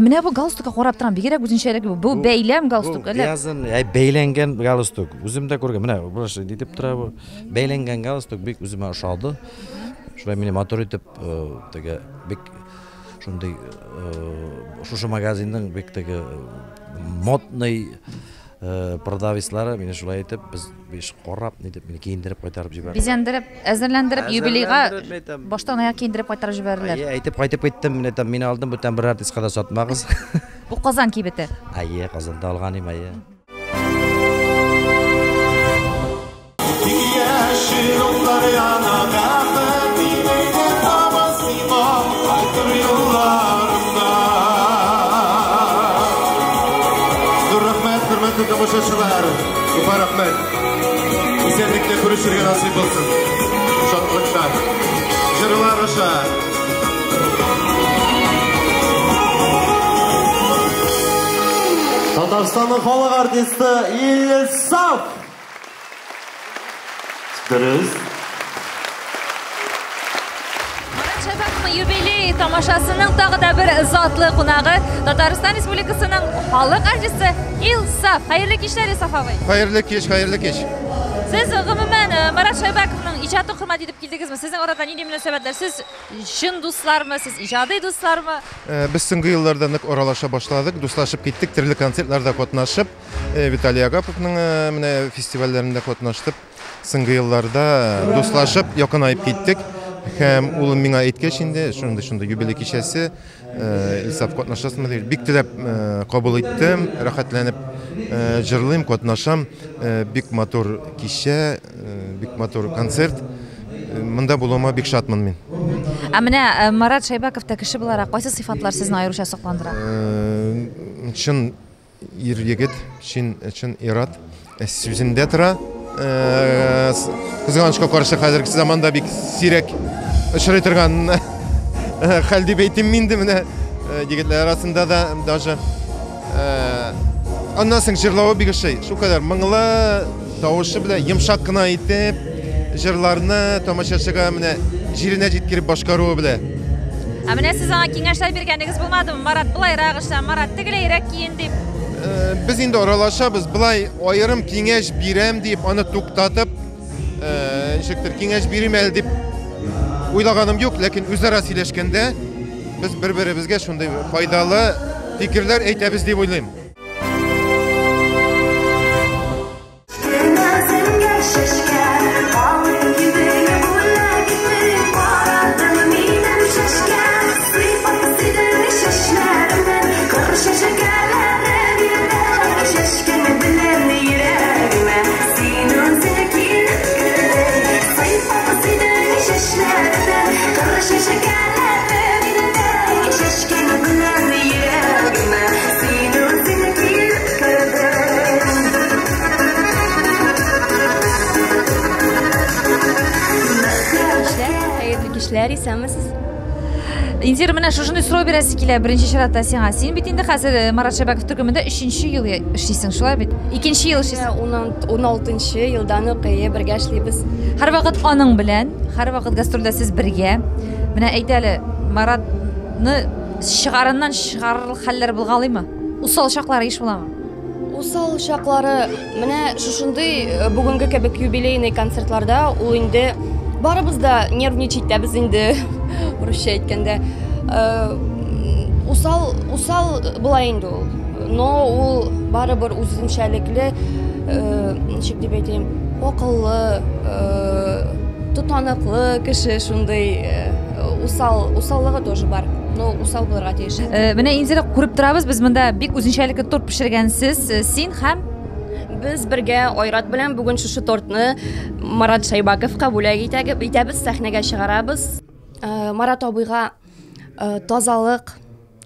Менә бу галстукка карап торам, бигрәк үзенчәлек бу бәйләм галстук әллә?
Язын, бәйләнгән галстук. Үзем дә күргән. Менә бурыш дип тора бу. Бәйләнгән галстук бик үземә ошады. Шулай мине мотор итеп, теге бик шундый шушы магазинның бик теге модный продавецлары мине шулай итеп, без биш карап, нидеп мине киендереп кайтарып җибәрделәр.
Бизәндереп, әзерләндереп, юбилейга баштан аяк киендереп кайтарып җибәрделәр.
Әйтеп кайтып киттем, мине мине алдым, бүтән бер артистка да сатмагыз.
Бу Казан кибете.
Казанда алган идем,
Тамашачылар, күп рәхмәт. Исәнлектә күрешергә насыйп булсын. Шатлыктан. Җырлар аша
Татарстанның халық артисті Ильсав. Дұрыс.
Марат Шайбаковның юбилей тамашасының тағы да бір затлы қонағы Татарстан Республикасының халық артисті Ильсав. Қайырлы кештер, Ильсав абай.
Қайырлы кеш, қайырлы кеш.
Сіз ғымымен Марат Шайбаковның ижатын құрмат етіп келдіңіз ме? Сіздің орада не мөнәсәбәтләр? Сіз шын дуслармы? Сіз ижади дуслармы?
Біз соңғы елларда нык аралаша башладык, дуслашып кеттік, түрлі концертларда катнашып, Виталий Агаповның менә фестивальләрендә катнаштык. Соңғы елларда дуслашып, якынайып кеттік. Һәм улым миңа әйткәч инде, шундый юбилей кичәсе Ильсав катнашасызмы дип бик теләп кабул иттем, рәхәтләнеп җырлыйм, катнашам. Бик матур кичә, бик матур концерт. Монда булуыма бик шатмын мин.
Менә Марат Шайбаковта кеше буларак кайсы сыйфатлар сезне аеруча сокландыра?
Чын ир егет, чын ират, сүзендә тора. Кызганычка каршы хәзерге заманда бик сирәк очрый торган хәл дип әйтим инде, менә егетләр арасында да даже аннан соң җырлавы бик ошый. Шулкадәр моңлы тавышы белән йомшак кына итеп җырларны тамашачыга менә җиренә җиткереп башкаруы белән.
Менә сез аңа киңәшләр биргәнегез булмадымы? Марат булайрак эшлә, Марат тегеләйрәк киен дип.
Biz инде аралашабыз, былай айырым киңәш бирәм дип, аны туктатып, ничектер киңәш бирим әле дип уйлаганым юк, ләкин үзара сөйләшкәндә без бер-беребезгә шундый файдалы фикерләр әйтәбез дип уйлыйм. Инзир, менә шушындай сорау бирәсе килә беренче чиратта сиңа. Син бит инде хәзер Марат Шайбаков төркемендә 3нче ел эшлисең, шулай бит? 2нче ел эшлисең.
16нчы елдан укые бергә эшлибез.
Һәрвакыт аның белән, һәрвакыт гастрольдә сез бергә. Менә әйт әле, Маратны чыгарыннан чыгарыр хәлләр булгалыймы? Усал чаклары иш буламы?
Усал чаклары менә шушындай бүгенге кебек юбилейный концертларда ул инде барыбыз да нервничать итәбез инде. Урысча әйткәндә. Усал булай инде ул. Но ул барыбер үзенчәлекле, ничек дип әйтәм, акыллы, тотаныклы кеше, шундый усаллыгы тоже бар. Но усал булырга тиеш.
Менә инде күреп торабыз, без монда бик үзенчәлекле торт пешергәнсез. Син һәм
Biz бергә Айрат белән бүген шушы тортны Марат Шайбаковка бүләк итәбез, сәхнәгә чыгарабыз. Марат абыйга тазалык,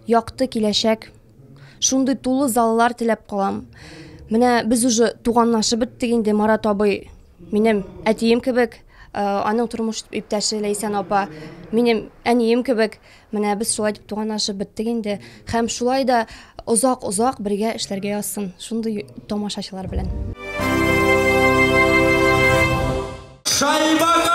якты киләчәк, шундый тулы заллар теләп калам. Менә без уже туганлашып биттек инде. Марат абый минем әтием кебек, аның тормыш иптәше Ләйсән апа минем әнием кебек. Менә без шулай дип туганлашып биттек инде. Һәм шулай да озак бергә эшләргә язсын, шундый тамашачылар белән.
Шайбаков!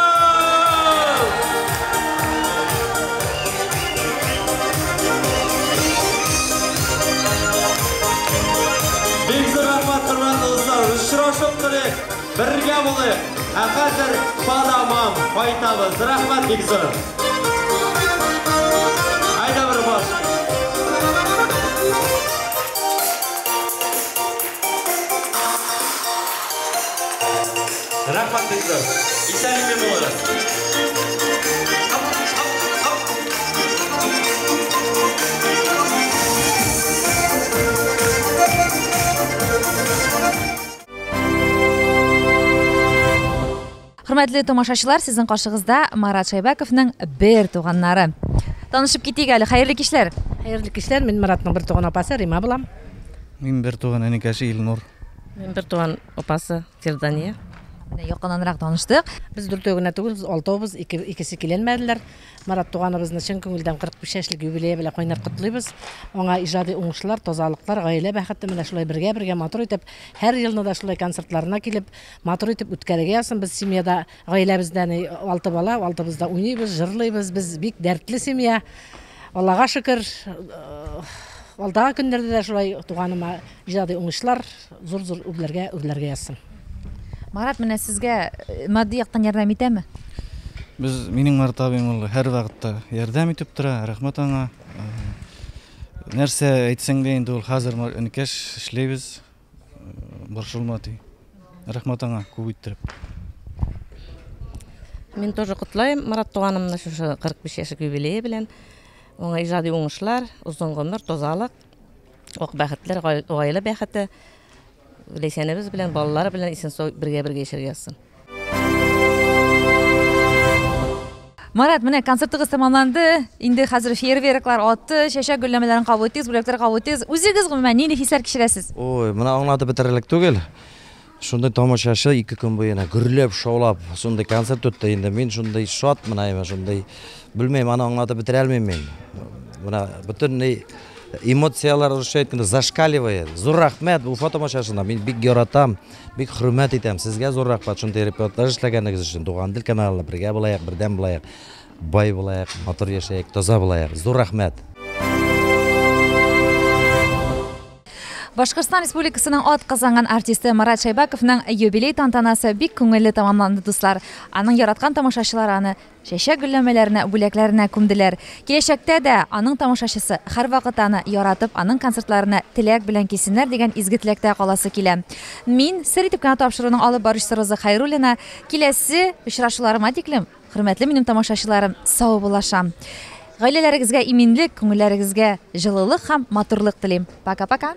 Бик зур рәхмәт, хөрмәтле дуслар, очрашып торыйк, бергә булыйк. Хәзер падамам, кайтабыз. Рәхмәт бик зур. Айда бер баш. Рәхмәт бик зур. Исәнлек булыгыз.
Хөрмәтле тамашачылар, сезнең каршыгызда Марат Шайбаковның бер туганнары. Танышып китик әле. Хәерле кичләр.
Хәерле кичләр. Мин Маратның бер туган апасы Рима булам.
Мин бер туган әнекәше Илнур.
Мин бер туган апасы Фирдания.
Якыннанрак таныштык.
Без дүртөгенә түгел, без алтыбыз, икесе киләлмәделәр. Марат туганыбызны чын күңелдән 45 яшьлек юбилей белән кайнар котлыйбыз. Аңа иҗади уңышлар, тазалыклар, гаилә бәхете менә шулай бергә матур итеп, һәр елны да шулай концертларына килеп, матур итеп үткәрергә ясын. Без семьяда, гаиләбездән 6 бала, 6бызда уйныйбыз, җырлыйбыз. Без бик дәртле семья. Аллага шөкер, алдагы көннәрдә дә шулай туганыма иҗади уңышлар, зур үрләргә ясын.
Марат, менә сезгә матди яктан ярдәм итәме?
Минең Марат абыйм ул һәр вакытта ярдәм итеп тора. Рәхмәт аңа. Нәрсә әйтсәң дә инде ул хәзер инкеш эшләйбез. Борчылмады. Рәхмәт аңа күп иттереп.
Мин тоже котлайм Марат туганымны шушы 45 яшьлек юбилее белән. Аңа иҗади уңышлар, узын гомер, тазалык, ак бәхетләр, гаилә бәхете. Ләйсәнебез белән, балалары белән исән-сау бергә яшәргә ясын.
Марат, менә концертыгыз тәмамланды. Инде хәзер фейерверклар атты, чәчәк гөлләмәләрен кабул иттегез, бүләкләр кабул иттегез. Үзегез гомумән нинди хисләр кичерәсез?
Ой, менә аңлатып бетерлек түгел. Шундай тамашачы 2 көн буена гөрләп, шаулап, шундай концерт үтте. Инде мин шундай шат, менә шундай белмәйм, аны аңлатып бетерә алмыйм мин. Менә бөтенләй эмоциялар урысча әйткәндә зашкаливает. Зур рәхмәт бу фотомашинасына. Мин бик яратам, бик хөрмәт итәм. Сезгә зур рәхмәт шундай репортаж эшләгәнегез өчен. Туган тел каналында бергә булайык, бердәм булайык, бай булайык, матур яшәйек, таза булайык. Зур рәхмәт.
Башкортстан Республикасының атказанган артисты Марат Шайбаковның юбилей тантанасы бик күңелле тамамланды, дуслар. Аның яраткан тамашачылары аны чәчәк гөлләмәләренә, бүләкләренә күмделәр. Киләчәктә дә аның тамашачысы һәр вакыт аны яратып, аның концертларына теләк белән килсеннәр дигән изге теләктә каласы килә. Мин сер итеп кенә тапшыруның алып баручысы Роза Хайруллина киләсе очрашуларыма тиклем, хөрмәтле минем тамашачыларым, сау булашам. Гаиләләрегезгә иминлек, күңелләрегезгә җылылык һәм матурлык телим. Пока-пока.